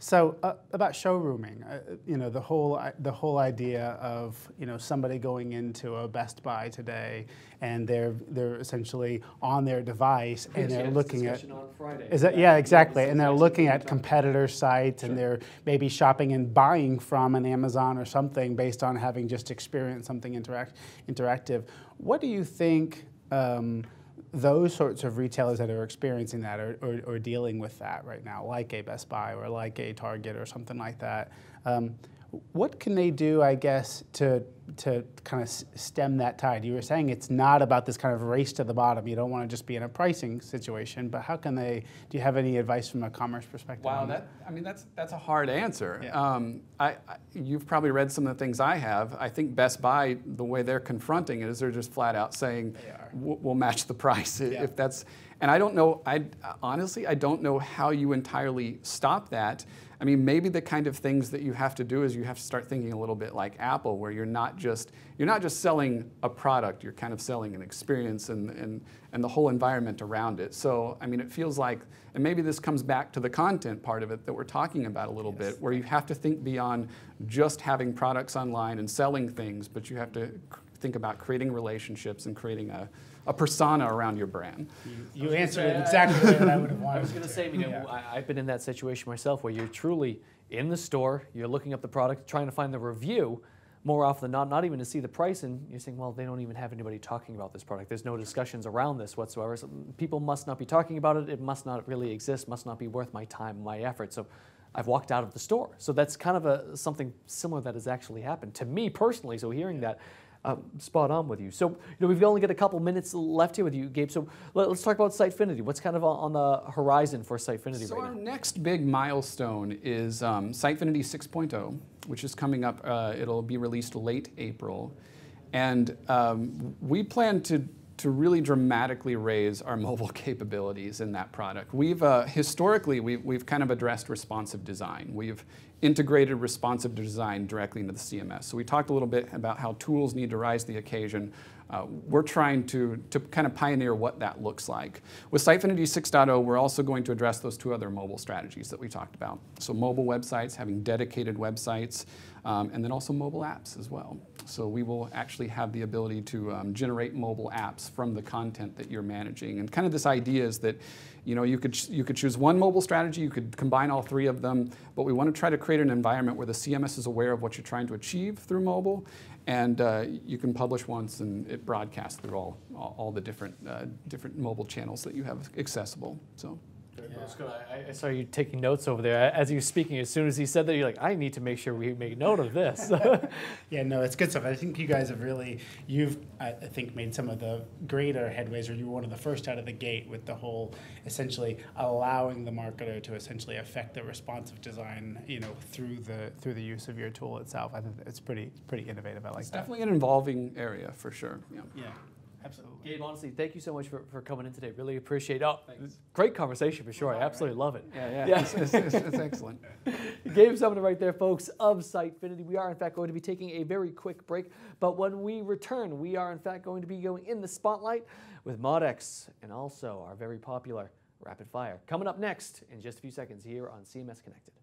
B: So about showrooming, the whole idea of somebody going into a Best Buy today, and they're essentially on their device, and they're looking at.
A: On Friday.
B: Is that, yeah, exactly, and they're looking at competitor sites, and they're maybe shopping and buying from an Amazon or something based on having just experienced something interactive. What do you think? Those sorts of retailers that are experiencing that or dealing with that right now, like a Best Buy or like a Target or something like that, what can they do, I guess, to kind of stem that tide? You were saying it's not about this kind of race to the bottom. You don't want to just be in a pricing situation, but how can they? Do you have any advice from a commerce perspective?
C: Wow, that's a hard answer. Yeah. You've probably read some of the things I have. I think Best Buy, the way they're confronting it is they're just flat out saying, we'll match the price if that's. And I don't know. Honestly, I don't know how you entirely stop that. I mean, maybe the kind of things that you have to do is you have to start thinking a little bit like Apple, where you're not just selling a product, you're kind of selling an experience and the whole environment around it. So, I mean, it feels like, and maybe this comes back to the content part of it that we're talking about a little bit, where you have to think beyond just having products online and selling things, but you have to think about creating relationships and creating a persona around your brand.
B: You answered it exactly what I would have wanted.
A: I was going to say, I've been in that situation myself, where you're truly in the store, you're looking up the product, trying to find the review, more often than not even to see the price, and you're saying, well, they don't even have anybody talking about this product. There's no discussions around this whatsoever. So people must not be talking about it. It must not really exist, must not be worth my time, my effort. So I've walked out of the store. So that's kind of something similar that has actually happened to me personally. So hearing that, spot on with you. So, we've only got a couple minutes left here with you, Gabe. So let's talk about Sitefinity. What's kind of on the horizon for Sitefinity
C: So
A: right
C: our
A: now?
C: next big milestone is Sitefinity 6.0, which is coming up. It'll be released late April. And we plan to really dramatically raise our mobile capabilities in that product. We've historically, we've kind of addressed responsive design. We've integrated responsive design directly into the CMS. So we talked a little bit about how tools need to rise to the occasion. We're trying to kind of pioneer what that looks like. With Sitefinity 6.0, we're also going to address those two other mobile strategies that we talked about. So mobile websites, having dedicated websites, and then also mobile apps as well. So we will actually have the ability to generate mobile apps from the content that you're managing. And kind of this idea is that you could choose one mobile strategy, you could combine all three of them, but we want to try to create an environment where the CMS is aware of what you're trying to achieve through mobile, and you can publish once and it broadcasts through all the different mobile channels that you have accessible. So.
A: I saw you taking notes over there as he was speaking. As soon as he said that, you're like, I need to make sure we make note of this.
B: Yeah, no, it's good stuff. I think you guys have I think, made some of the greater headways, or you were one of the first out of the gate with the whole, essentially allowing the marketer to essentially affect the responsive design, through the use of your tool itself. I think it's pretty innovative. I like
C: It's
B: that.
C: definitely an evolving area for sure.
B: Yeah. Absolutely.
A: Gabe, honestly, thank you so much for coming in today. Really appreciate it. Great conversation for sure. I absolutely love it.
C: Yeah. It's excellent.
A: Gabe Sumner right there, folks, of Sitefinity. We are, in fact, going to be taking a very quick break, but when we return, we are, in fact, going to be going in the spotlight with ModX and also our very popular Rapid Fire. Coming up next in just a few seconds here on CMS Connected.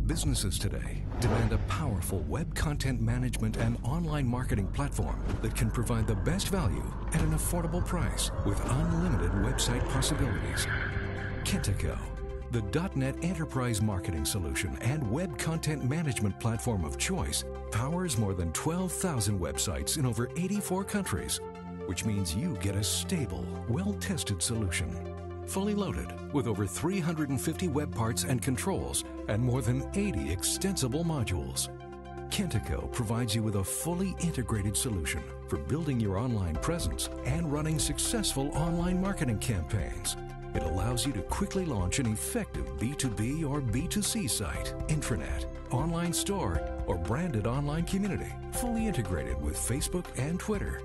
D: Businesses today demand a powerful web content management and online marketing platform that can provide the best value at an affordable price with unlimited website possibilities. Kentico, the .NET Enterprise Marketing Solution and web content management platform of choice, powers more than 12,000 websites in over 84 countries, which means you get a stable, well-tested solution. Fully loaded with over 350 web parts and controls and more than 80 extensible modules. Kentico provides you with a fully integrated solution for building your online presence and running successful online marketing campaigns. It allows you to quickly launch an effective B2B or B2C site, intranet, online store, or branded online community, fully integrated with Facebook and Twitter.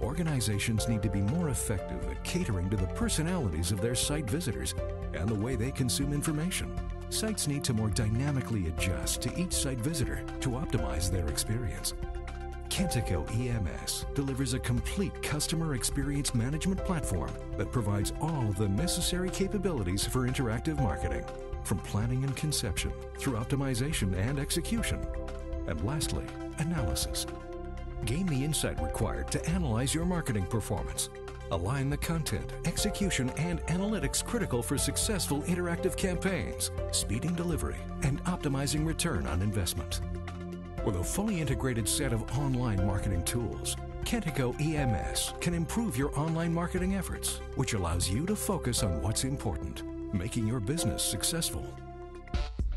D: Organizations need to be more effective at catering to the personalities of their site visitors and the way they consume information. Sites need to more dynamically adjust to each site visitor to optimize their experience. Kentico EMS delivers a complete customer experience management platform that provides all of the necessary capabilities for interactive marketing, from planning and conception through optimization and execution. And lastly, analysis. Gain the insight required to analyze your marketing performance. Align the content, execution, and analytics critical for successful interactive campaigns, speeding delivery, and optimizing return on investment. With a fully integrated set of online marketing tools, Kentico EMS can improve your online marketing efforts, which allows you to focus on what's important, making your business successful.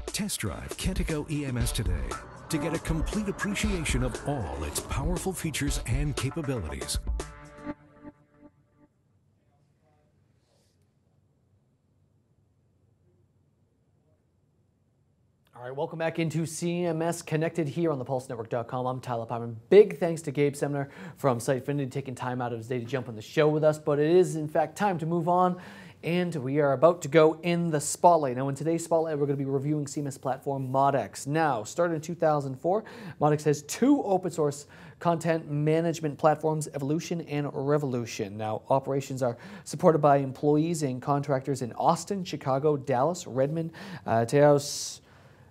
D: Test drive Kentico EMS today to get a complete appreciation of all its powerful features and capabilities.
A: All right, welcome back into CMS Connected here on thepulsenetwork.com. I'm Tyler Pyman. Big thanks to Gabe Sumner from Sitefinity taking time out of his day to jump on the show with us, but it is, in fact, time to move on. And we are about to go in the spotlight. Now, in today's spotlight, we're going to be reviewing CMS platform ModX. Now, started in 2004, ModX has two open source content management platforms, Evolution and Revolution. Now, operations are supported by employees and contractors in Austin, Chicago, Dallas, Redmond, Taos,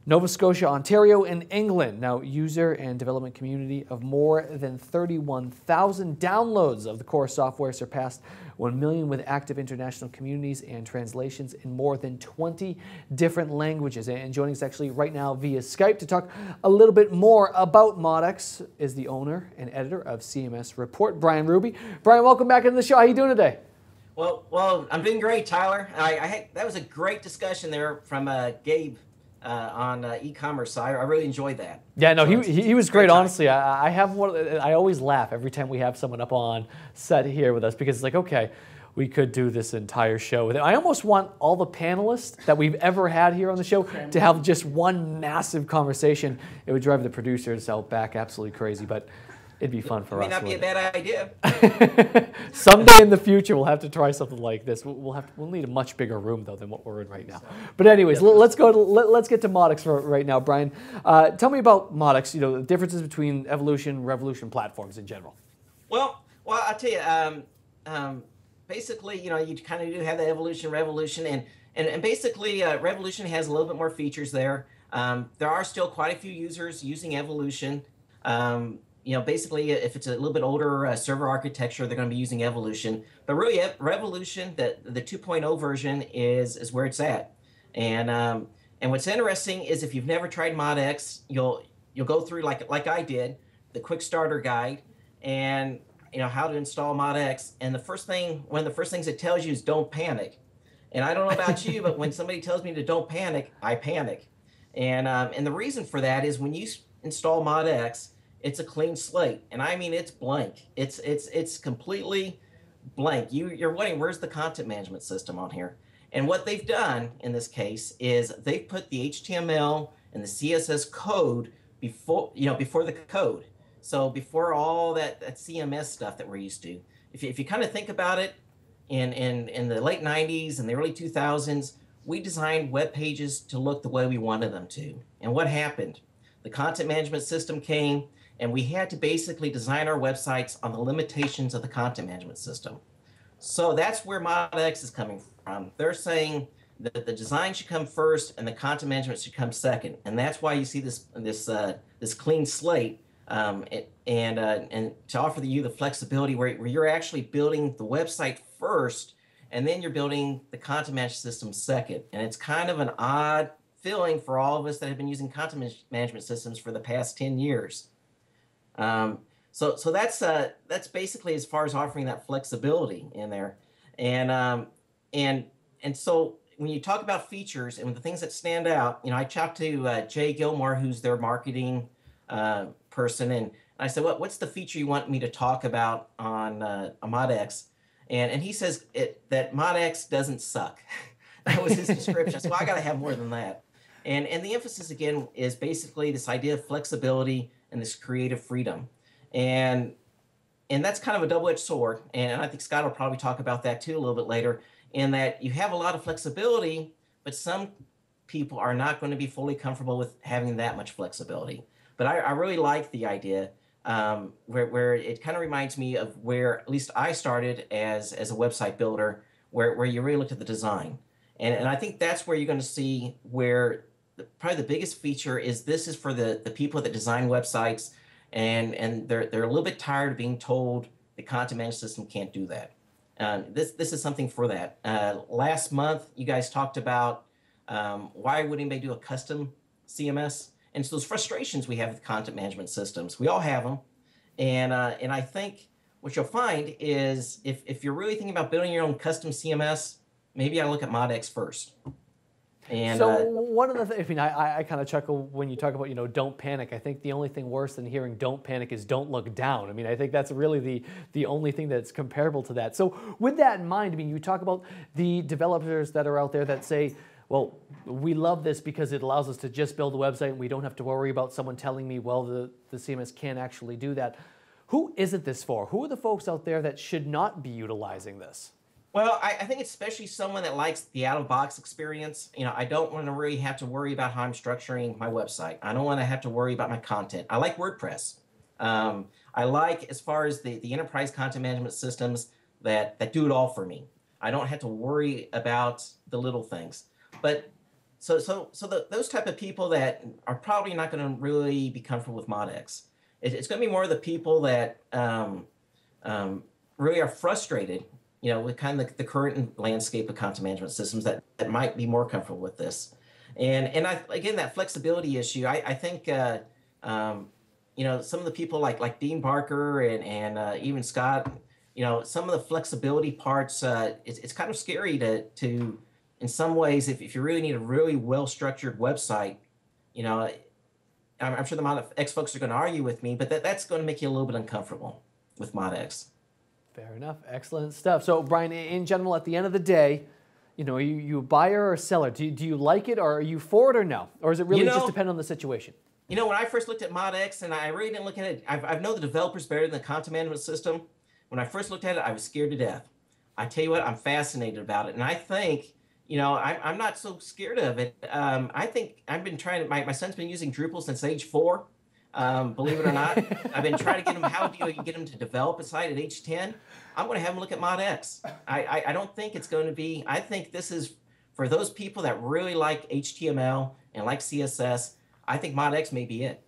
A: Nova Scotia, Ontario, and England. Now, user and development community of more than 31,000 downloads of the core software surpassed 1 million with active international communities and translations in more than 20 different languages. And joining us actually right now via Skype to talk a little bit more about ModX is the owner and editor of CMS Report, Brian Ruby. Brian, welcome back into the show. How are you doing today?
E: Well, I'm doing great, Tyler. That was a great discussion there from Gabe on e-commerce side. I really enjoyed that.
A: Yeah, no,
E: So
A: he was great.
E: time.
A: Honestly, I have one. I always laugh every time we have someone up on set here with us because it's like, okay, we could do this entire show with it. I almost want all the panelists that we've ever had here on the show to have just one massive conversation. It would drive the producers out back absolutely crazy, but it'd be fun for us.
E: May not be a bad idea.
A: Someday in the future, we'll have to try something like this. We'll need a much bigger room though than what we're in right now. But anyways, let's get to Modix for right now, Brian. Tell me about Modix. You know, the differences between Evolution, Revolution platforms in general.
E: Well, I'll tell you. Basically, you know, you kind of do have the Evolution, Revolution, and basically Revolution has a little bit more features there. There are still quite a few users using Evolution. You know, basically, if it's a little bit older server architecture, they're going to be using Evolution. But really, Revolution, the 2.0 version, is where it's at. And what's interesting is if you've never tried ModX, you'll go through like I did, the quick starter guide, and you know how to install ModX. And one of the first things it tells you is don't panic. And I don't know about you, but when somebody tells me to don't panic, I panic. And the reason for that is when you install ModX, it's a clean slate, and I mean it's blank. It's completely blank. You're wondering where's the content management system on here. And what they've done in this case is they've put the HTML and the CSS code before the code. So before all that CMS stuff that we're used to. If you kind of think about it, in the late 90s and the early 2000s, we designed web pages to look the way we wanted them to. And what happened? The content management system came, and we had to basically design our websites on the limitations of the content management system. So that's where ModX is coming from. They're saying that the design should come first and the content management should come second. And that's why you see this clean slate. And to offer you the flexibility where you're actually building the website first, and then you're building the content management system second. And it's kind of an odd feeling for all of us that have been using content management systems for the past 10 years. So that's basically as far as offering that flexibility in there. And so when you talk about features and the things that stand out, you know, I talked to Jay Gilmore, who's their marketing person, and I said, what's the feature you want me to talk about on ModX? And he says that ModX doesn't suck. That was his description. So I got to have more than that. And the emphasis again is basically this idea of flexibility and this creative freedom, and that's kind of a double-edged sword. And I think Scott will probably talk about that too a little bit later. In that you have a lot of flexibility, but some people are not going to be fully comfortable with having that much flexibility. But I really like the idea where it kind of reminds me of where at least I started as a website builder, where you really looked at the design. And I think that's where you're going to see where probably the biggest feature is this is for the people that design websites, and they're a little bit tired of being told the content management system can't do that. This is something for that. Last month, you guys talked about why would anybody do a custom CMS? And so those frustrations we have with content management systems, we all have them. And I think what you'll find is if you're really thinking about building your own custom CMS, maybe you ought to look at ModX first. And,
A: so one of the things, I mean, I kind of chuckle when you talk about, you know, don't panic. I think the only thing worse than hearing don't panic is don't look down. I mean, I think that's really the only thing that's comparable to that. So with that in mind, I mean, you talk about the developers that are out there that say, well, we love this because it allows us to just build a website and we don't have to worry about someone telling me, well, the CMS can't actually do that. Who isn't this for? Who are the folks out there that should not be utilizing this?
E: Well, I think especially someone that likes the out-of-box experience. You know, I don't want to really have to worry about how I'm structuring my website. I don't want to have to worry about my content. I like WordPress. I like, as far as the enterprise content management systems that do it all for me. I don't have to worry about the little things. But so those type of people that are probably not going to really be comfortable with ModX. It's going to be more of the people that really are frustrated, you know, with kind of the current landscape of content management systems that might be more comfortable with this. And again, that flexibility issue, I think, you know, some of the people like Dean Barker and even Scott, you know, some of the flexibility parts, it's kind of scary to in some ways, if you really need a really well-structured website, you know, I'm sure the ModX folks are going to argue with me, but that's going to make you a little bit uncomfortable with ModX.
A: Fair enough. Excellent stuff. So, Brian, in general, at the end of the day, you know, you a buyer or a seller? Do you like it, or are you for it or no? Or does it really just depend on the situation?
E: You know, when I first looked at ModX, and I really didn't look at it, I know the developers better than the content management system. When I first looked at it, I was scared to death. I tell you what, I'm fascinated about it. And I think, you know, I'm not so scared of it. I think I've been trying to, my son's been using Drupal since age 4. Believe it or not, I've been trying to get him, how do you get him to develop a site at age 10? I'm going to have him look at ModX. I don't think it's going to be, I think this is for those people that really like HTML and like CSS. I think ModX may be it.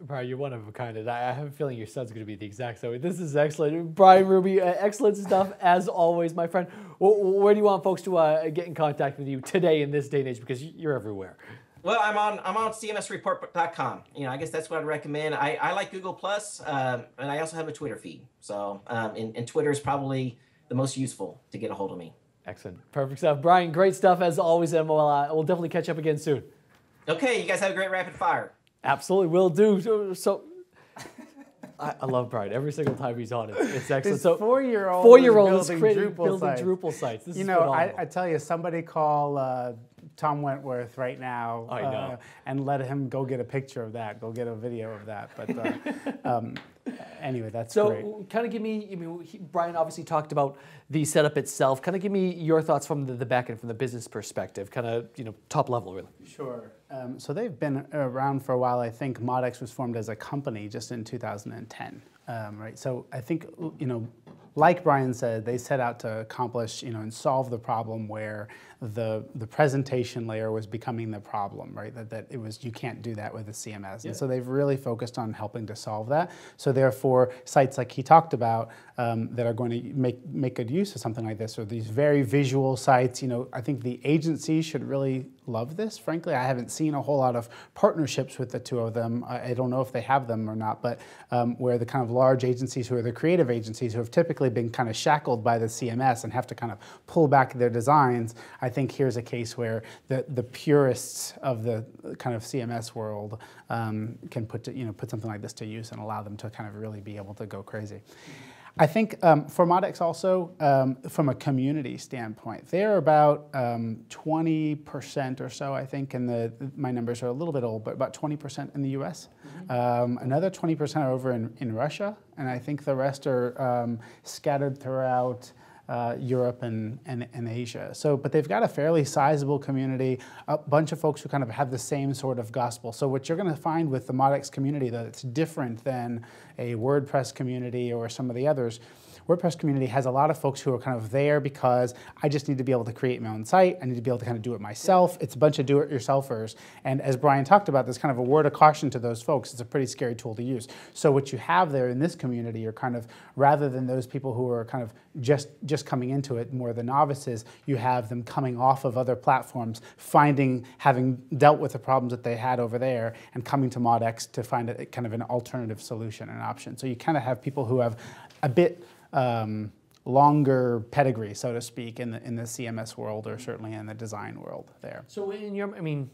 A: Brian, you're one of a kind, and I have a feeling your son's going to be the exact same way. This is excellent. Brian Ruby, excellent stuff as always, my friend. Where do you want folks to get in contact with you today in this day and age, because you're everywhere?
E: Well, I'm on CMSreport.com. You know, I guess that's what I'd recommend. I like Google Plus, and I also have a Twitter feed. So, and Twitter is probably the most useful to get a hold of me.
A: Excellent. Perfect stuff. Brian, great stuff as always, and we'll definitely catch up again soon.
E: Okay, you guys have a great rapid fire.
A: Absolutely, will do. So I love Brian. Every single time he's on, it's excellent.
B: This
A: So
B: 4-year-old is
A: building
B: Drupal
A: Drupal sites. This
B: you
A: is
B: know,
A: phenomenal.
B: I tell you, somebody call Tom Wentworth right now
A: I know.
B: and let him go get a picture of that, go get a video of that. But anyway, that's great.
A: So kind of give me, I mean, Brian obviously talked about the setup itself. Kind of give me your thoughts from the back end, from the business perspective, kind of, you know, top level really.
B: Sure. So they've been around for a while. I think ModX was formed as a company just in 2010, right? So I think, you know, like Brian said, they set out to accomplish, you know, and solve the problem where the presentation layer was becoming the problem, right? That it was, you can't do that with a CMS. Yeah. And so they've really focused on helping to solve that. So therefore, sites like he talked about that are going to make good use of something like this, or these very visual sites, you know, I think the agency should really love this. Frankly, I haven't seen a whole lot of partnerships with the two of them. I don't know if they have them or not, but where the kind of large agencies who are the creative agencies who have typically been kind of shackled by the CMS and have to kind of pull back their designs, I think here's a case where the purists of the kind of CMS world can put something like this to use and allow them to kind of really be able to go crazy. I think for ModX also, from a community standpoint, they're about 20% or so, I think, and my numbers are a little bit old, but about 20% in the US. Another 20% are over in Russia, and I think the rest are scattered throughout Europe and Asia. So, but they've got a fairly sizable community, a bunch of folks who kind of have the same sort of gospel. So what you're going to find with the ModX community that's different than a WordPress community or some of the others, WordPress community has a lot of folks who are kind of there because I just need to be able to create my own site. I need to be able to kind of do it myself. It's a bunch of do-it-yourselfers. And as Brian talked about, there's kind of a word of caution to those folks. It's a pretty scary tool to use. So what you have there in this community are kind of, rather than those people who are kind of just coming into it, more the novices, you have them coming off of other platforms, having dealt with the problems that they had over there, and coming to ModX to find a kind of an alternative solution, an option. So you kind of have people who have a bit longer pedigree, so to speak, in the CMS world, or certainly in the design world there.
A: So in your, I mean,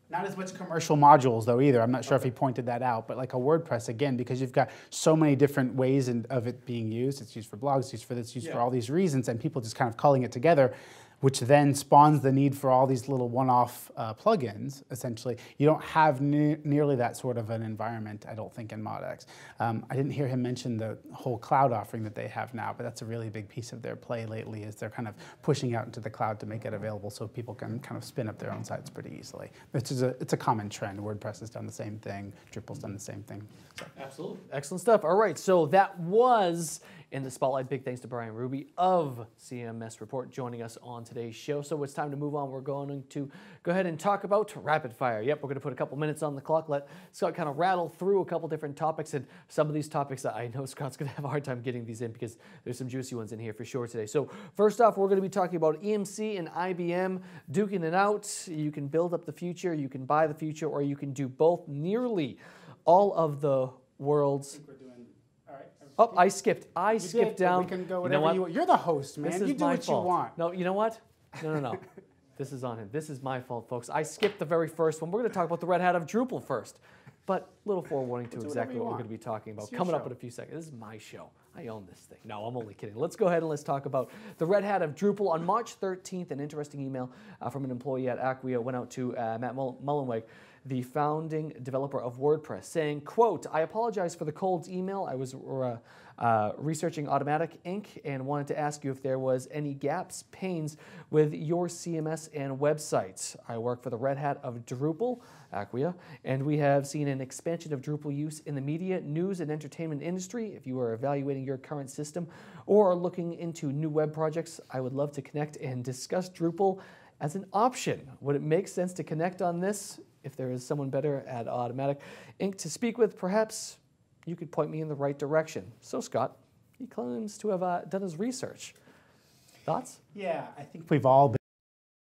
B: not as much commercial modules though either. I'm not sure if he pointed that out, but like a WordPress, again, because you've got so many different ways of it being used. It's used for blogs, it's used for this, it's used for all these reasons, and people just kind of culling it together, which then spawns the need for all these little one-off plugins, essentially. You don't have nearly that sort of an environment, I don't think, in ModX. I didn't hear him mention the whole cloud offering that they have now, but that's a really big piece of their play lately, is they're kind of pushing out into the cloud to make it available so people can kind of spin up their own sites pretty easily. It's a common trend. WordPress has done the same thing. Drupal's done the same thing. So.
A: Absolutely. Excellent stuff. All right, so that was in the spotlight. Big thanks to Brian Ruby of CMS Report joining us on today's show. So it's time to move on. We're going to go ahead and talk about rapid fire. Yep, we're going to put a couple minutes on the clock, let Scott kind of rattle through a couple different topics, and some of these topics I know Scott's going to have a hard time getting these in because there's some juicy ones in here for sure today. So first off, we're going to be talking about EMC and IBM duking it out. You can build up the future, you can buy the future, or you can do both. Nearly all of the world's... Oh, I skipped down.
B: We can go whatever you want. You're the host, man.
A: This
B: you
A: is
B: do
A: my
B: what
A: fault.
B: you want.
A: No, you know what? No. This is on him. This is my fault, folks. I skipped the very first one. We're going to talk about the red hat of Drupal first. But little forewarning to exactly what we're going to be talking about coming up in a few seconds. This is my show. I own this thing. No, I'm only kidding. Let's go ahead and let's talk about the red hat of Drupal. On March 13th, an interesting email from an employee at Acquia went out to Matt Mullenweg, the founding developer of WordPress, saying, quote, I apologize for the cold email. I was researching Automatic Inc. and wanted to ask you if there was any gaps, pains with your CMS and websites. I work for the red hat of Drupal, Acquia, and we have seen an expansion of Drupal use in the media, news, and entertainment industry. If you are evaluating your current system or are looking into new web projects, I would love to connect and discuss Drupal as an option. Would it make sense to connect on this? If there is someone better at Automatic Inc. to speak with, perhaps you could point me in the right direction. So Scott, he claims to have done his research. Thoughts?
B: Yeah, I think we've all been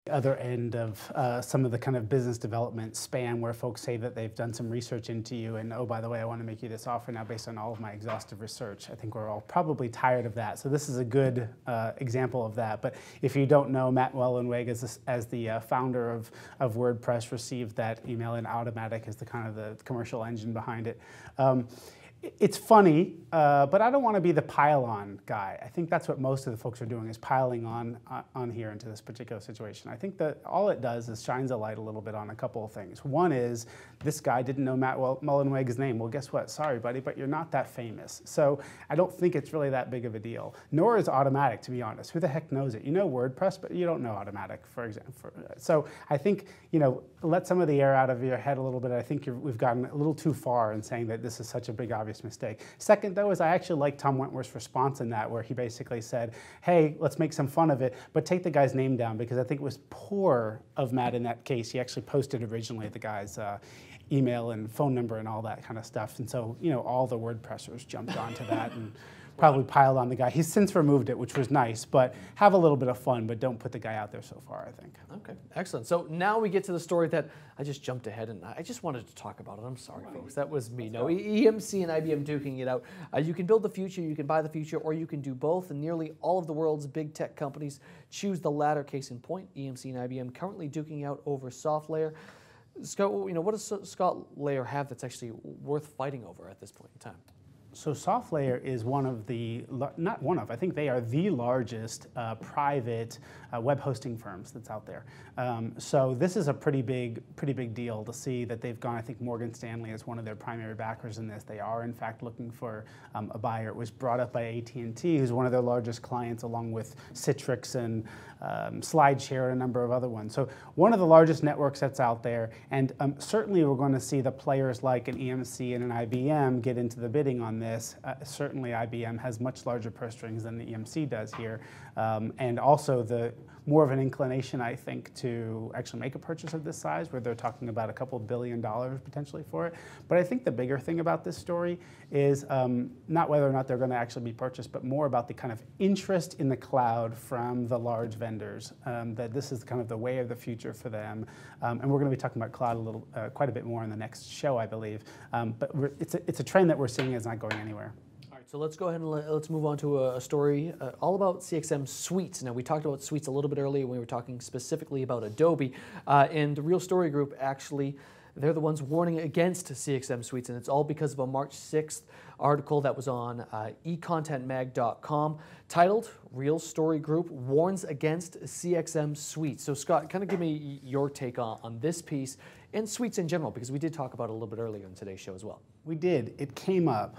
B: at the other end of some of the kind of business development span where folks say that they've done some research into you and, oh, by the way, I want to make you this offer now based on all of my exhaustive research. I think we're all probably tired of that. So this is a good example of that. But if you don't know, Matt Mullenweg, as the founder of WordPress, received that email, and Automatic is the kind of the commercial engine behind it. It's funny, but I don't want to be the pile-on guy. I think that's what most of the folks are doing, is piling on here into this particular situation. I think that all it does is shines a light a little bit on a couple of things. One is, this guy didn't know Matt Mullenweg's name. Well, guess what? Sorry, buddy, but you're not that famous. So I don't think it's really that big of a deal. Nor is Automatic, to be honest. Who the heck knows it? You know WordPress, but you don't know Automatic, for example. So I think, let some of the air out of your head a little bit. I think we've gotten a little too far in saying that this is such a big obvious mistake. Second, though, is I actually like Tom Wentworth's response in that, where he basically said, hey, let's make some fun of it, but take the guy's name down, because I think it was poor of Matt in that case. He actually posted originally the guy's email and phone number and all that kind of stuff. And so, all the WordPressers jumped onto that and probably piled on the guy. He's since removed it, which was nice, but have a little bit of fun, but don't put the guy out there so far, I think.
A: Okay, excellent. So now we get to the story that I just jumped ahead and I just wanted to talk about it. I'm sorry, folks. That was me. No, EMC and IBM duking it out. You can build the future, you can buy the future, or you can do both. And nearly all of the world's big tech companies choose the latter. Case in point, EMC and IBM currently duking out over SoftLayer. Scott, what does SoftLayer have that's actually worth fighting over at this point in time?
B: So SoftLayer is I think they are the largest private web hosting firms that's out there. So this is a pretty big deal to see that they've gone. I think Morgan Stanley is one of their primary backers in this. They are in fact looking for a buyer. It was brought up by AT&T, who's one of their largest clients, along with Citrix and SlideShare and a number of other ones. So one of the largest networks that's out there, and certainly we're going to see the players like an EMC and an IBM get into the bidding on this. Certainly IBM has much larger purse strings than the EMC does here, and also more of an inclination, I think, to actually make a purchase of this size, where they're talking about a couple $1 billion potentially for it. But I think the bigger thing about this story is not whether or not they're going to actually be purchased, but more about the kind of interest in the cloud from the large vendors, that this is kind of the way of the future for them. And we're going to be talking about cloud quite a bit more in the next show, I believe. But it's a trend that we're seeing is not going anywhere.
A: So let's go ahead and let's move on to a story all about CXM Suites. Now, we talked about Suites a little bit earlier when we were talking specifically about Adobe. And the Real Story Group, actually, they're the ones warning against CXM Suites. And it's all because of a March 6th article that was on econtentmag.com titled, Real Story Group Warns Against CXM Suites. So Scott, kind of give me your take on this piece and Suites in general, because we did talk about it a little bit earlier in today's show as well.
B: We did. It came up.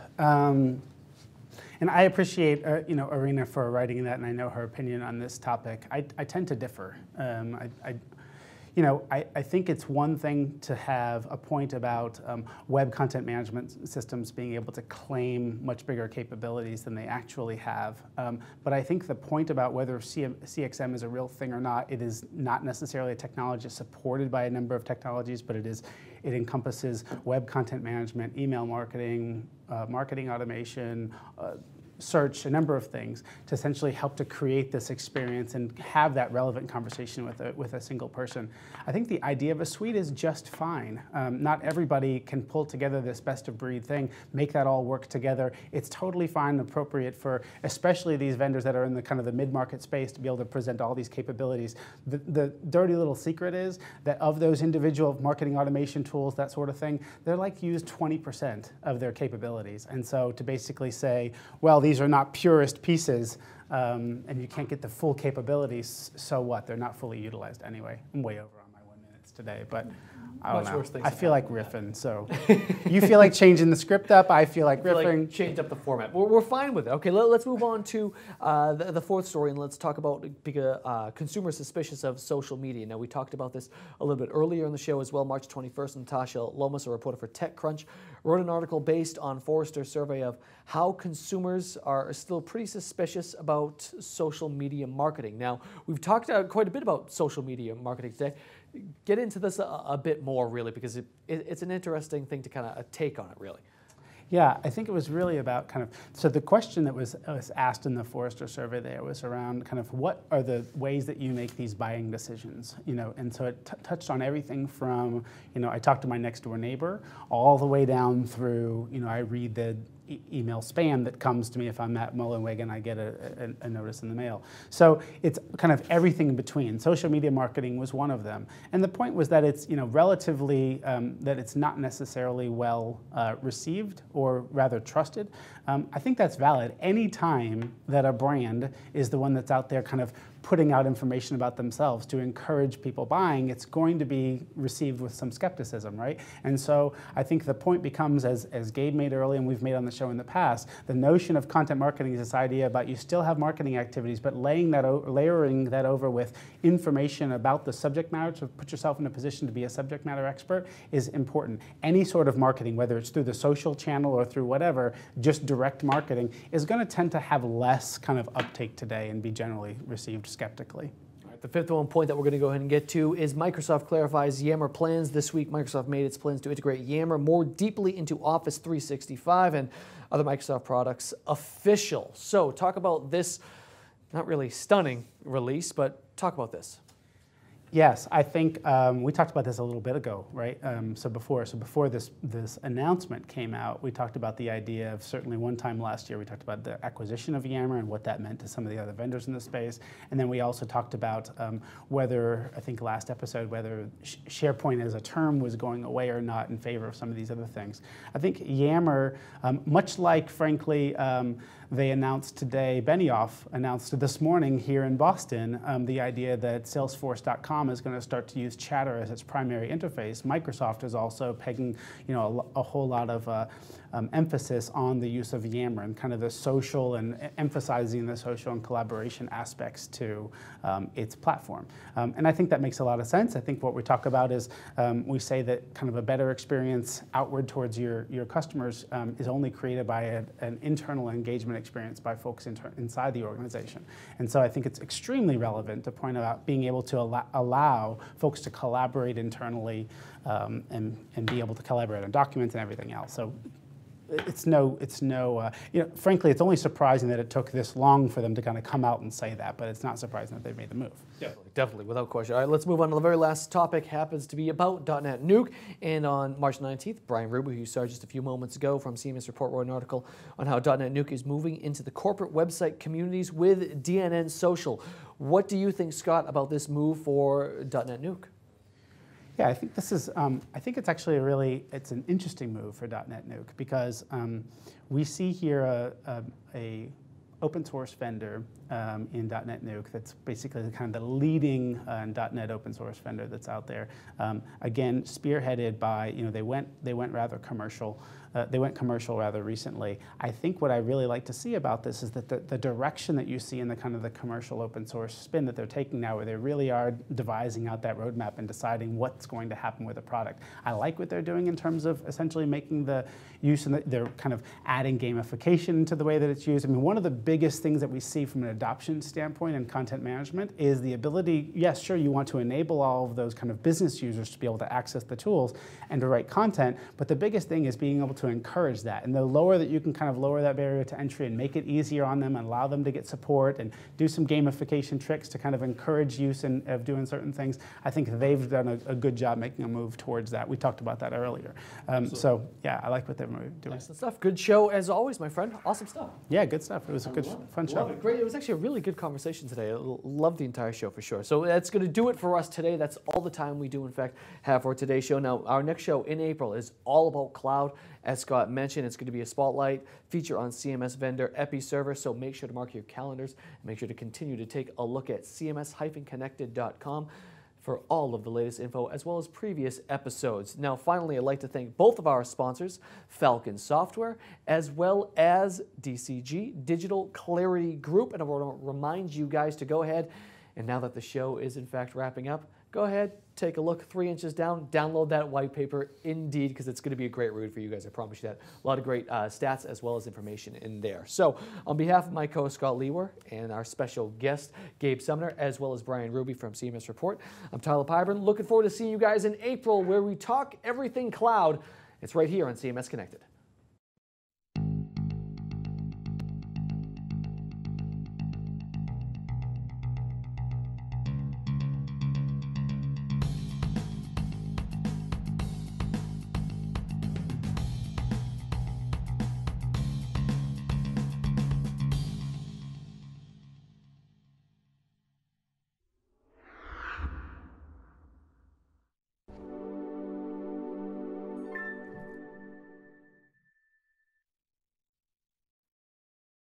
B: And I appreciate Arena for writing that, and I know her opinion on this topic. I tend to differ. I think it's one thing to have a point about web content management systems being able to claim much bigger capabilities than they actually have. But I think the point about whether CXM is a real thing or not, it is not necessarily a technology supported by a number of technologies, but it encompasses web content management, email marketing, marketing automation, search, a number of things to essentially help to create this experience and have that relevant conversation with a single person. I think the idea of a suite is just fine. Not everybody can pull together this best of breed thing, make that all work together. It's totally fine and appropriate for especially these vendors that are in the kind of the mid-market space to be able to present all these capabilities. The dirty little secret is that of those individual marketing automation tools, that sort of thing, they're like use 20% of their capabilities. And so to basically say, well, these are not purest pieces, and you can't get the full capabilities, so what? They're not fully utilized anyway. I'm way over on my 1 minute today, but I don't know. I feel like riffing, so you feel like changing the script up, I feel like riffing.
A: Like change up the format. We're fine with it. Okay, let's move on to the fourth story, and let's talk about consumers suspicious of social media. Now, we talked about this a little bit earlier in the show as well. March 21st, Natasha Lomas, a reporter for TechCrunch, wrote an article based on Forrester's survey of how consumers are still pretty suspicious about social media marketing. Now, we've talked quite a bit about social media marketing today. Get into this a bit more, really, because it's an interesting thing to kind of take on it, really.
B: Yeah, I think it was really about kind of, so the question that was asked in the Forrester survey there was around kind of what are the ways that you make these buying decisions, and so it touched on everything from, I talked to my next door neighbor, all the way down through, I read the email spam that comes to me. If I'm at Mullenweg, I get a notice in the mail. So it's kind of everything in between. Social media marketing was one of them. And the point was that it's relatively, that it's not necessarily well received or rather trusted. I think that's valid. Any time that a brand is the one that's out there kind of putting out information about themselves to encourage people buying, it's going to be received with some skepticism, right? And so I think the point becomes, as Gabe made earlier and we've made on the show in the past, the notion of content marketing is this idea about you still have marketing activities, but layering that over with information about the subject matter to put yourself in a position to be a subject matter expert is important. Any sort of marketing, whether it's through the social channel or through whatever, just direct marketing, is going to tend to have less kind of uptake today and be generally received skeptically.
A: All right, the fifth point that we're going to go ahead and get to is Microsoft clarifies Yammer plans. This week, Microsoft made its plans to integrate Yammer more deeply into Office 365 and other Microsoft products official. So talk about this, not really stunning release, but talk about this.
B: Yes, I think we talked about this a little bit ago, right? So before this announcement came out, we talked about the idea of, certainly one time last year, we talked about the acquisition of Yammer and what that meant to some of the other vendors in the space. And then we also talked about whether, I think last episode, whether SharePoint as a term was going away or not in favor of some of these other things. I think Yammer, much like, frankly, they announced today, Benioff announced this morning here in Boston, the idea that Salesforce.com is going to start to use Chatter as its primary interface. Microsoft is also pegging, a whole lot of emphasis on the use of Yammer and kind of the social and emphasizing the social and collaboration aspects to its platform. And I think that makes a lot of sense. I think what we talk about is we say that kind of a better experience outward towards your customers is only created by an internal engagement experience by folks inside the organization. And so I think it's extremely relevant to point out being able to allow folks to collaborate internally and be able to collaborate on documents and everything else. So frankly, it's only surprising that it took this long for them to kind of come out and say that, but it's not surprising that they've made the move.
A: Definitely, without question. All right, let's move on to the very last topic. Happens to be about .NET Nuke. And on March 19th, Brian Ruby, who you saw just a few moments ago from CMS Report, wrote an article on how .NET Nuke is moving into the corporate website communities with DNN Social. What do you think, Scott, about this move for .NET Nuke?
B: Yeah, I think this is. I think it's actually it's an interesting move for .NET Nuke because we see here a open source vendor in .NET Nuke that's basically kind of the leading .NET open source vendor that's out there. Again, spearheaded by they went rather commercial. They went commercial rather recently. I think what I really like to see about this is that the direction that you see in the kind of the commercial open source spin that they're taking now, where they really are devising out that roadmap and deciding what's going to happen with the product. I like what they're doing in terms of essentially making the use, and they're kind of adding gamification to the way that it's used. I mean, one of the biggest things that we see from an adoption standpoint in content management is the ability, yes, sure, you want to enable all of those kind of business users to be able to access the tools and to write content, but the biggest thing is being able to encourage that. And the lower that you can kind of lower that barrier to entry and make it easier on them and allow them to get support and do some gamification tricks to kind of encourage use of doing certain things, I think they've done a good job making a move towards that. We talked about that earlier. So yeah, I like what they're doing.
A: Excellent stuff. Good show as always, my friend. Awesome stuff.
B: Yeah, good stuff. It was a good, fun show.
A: Love it. Great. It was actually a really good conversation today. I love the entire show for sure. So that's going to do it for us today. That's all the time we do, in fact, have for today's show. Now, our next show in April is all about cloud. As Scott mentioned, it's going to be a spotlight feature on CMS vendor EpiServer. So make sure to mark your calendars and make sure to continue to take a look at cms-connected.com. for all of the latest info as well as previous episodes. Now, finally, I'd like to thank both of our sponsors, Falcon Software, as well as DCG, Digital Clarity Group. And I want to remind you guys to go ahead, and now that the show is in fact wrapping up, go ahead, take a look 3 inches down, download that white paper, indeed, because it's going to be a great read for you guys, I promise you that. A lot of great stats as well as information in there. So on behalf of my co-host Scott Lewer and our special guest, Gabe Sumner, as well as Brian Ruby from CMS Report, I'm Tyler Pyburn. Looking forward to seeing you guys in April where we talk everything cloud. It's right here on CMS Connected.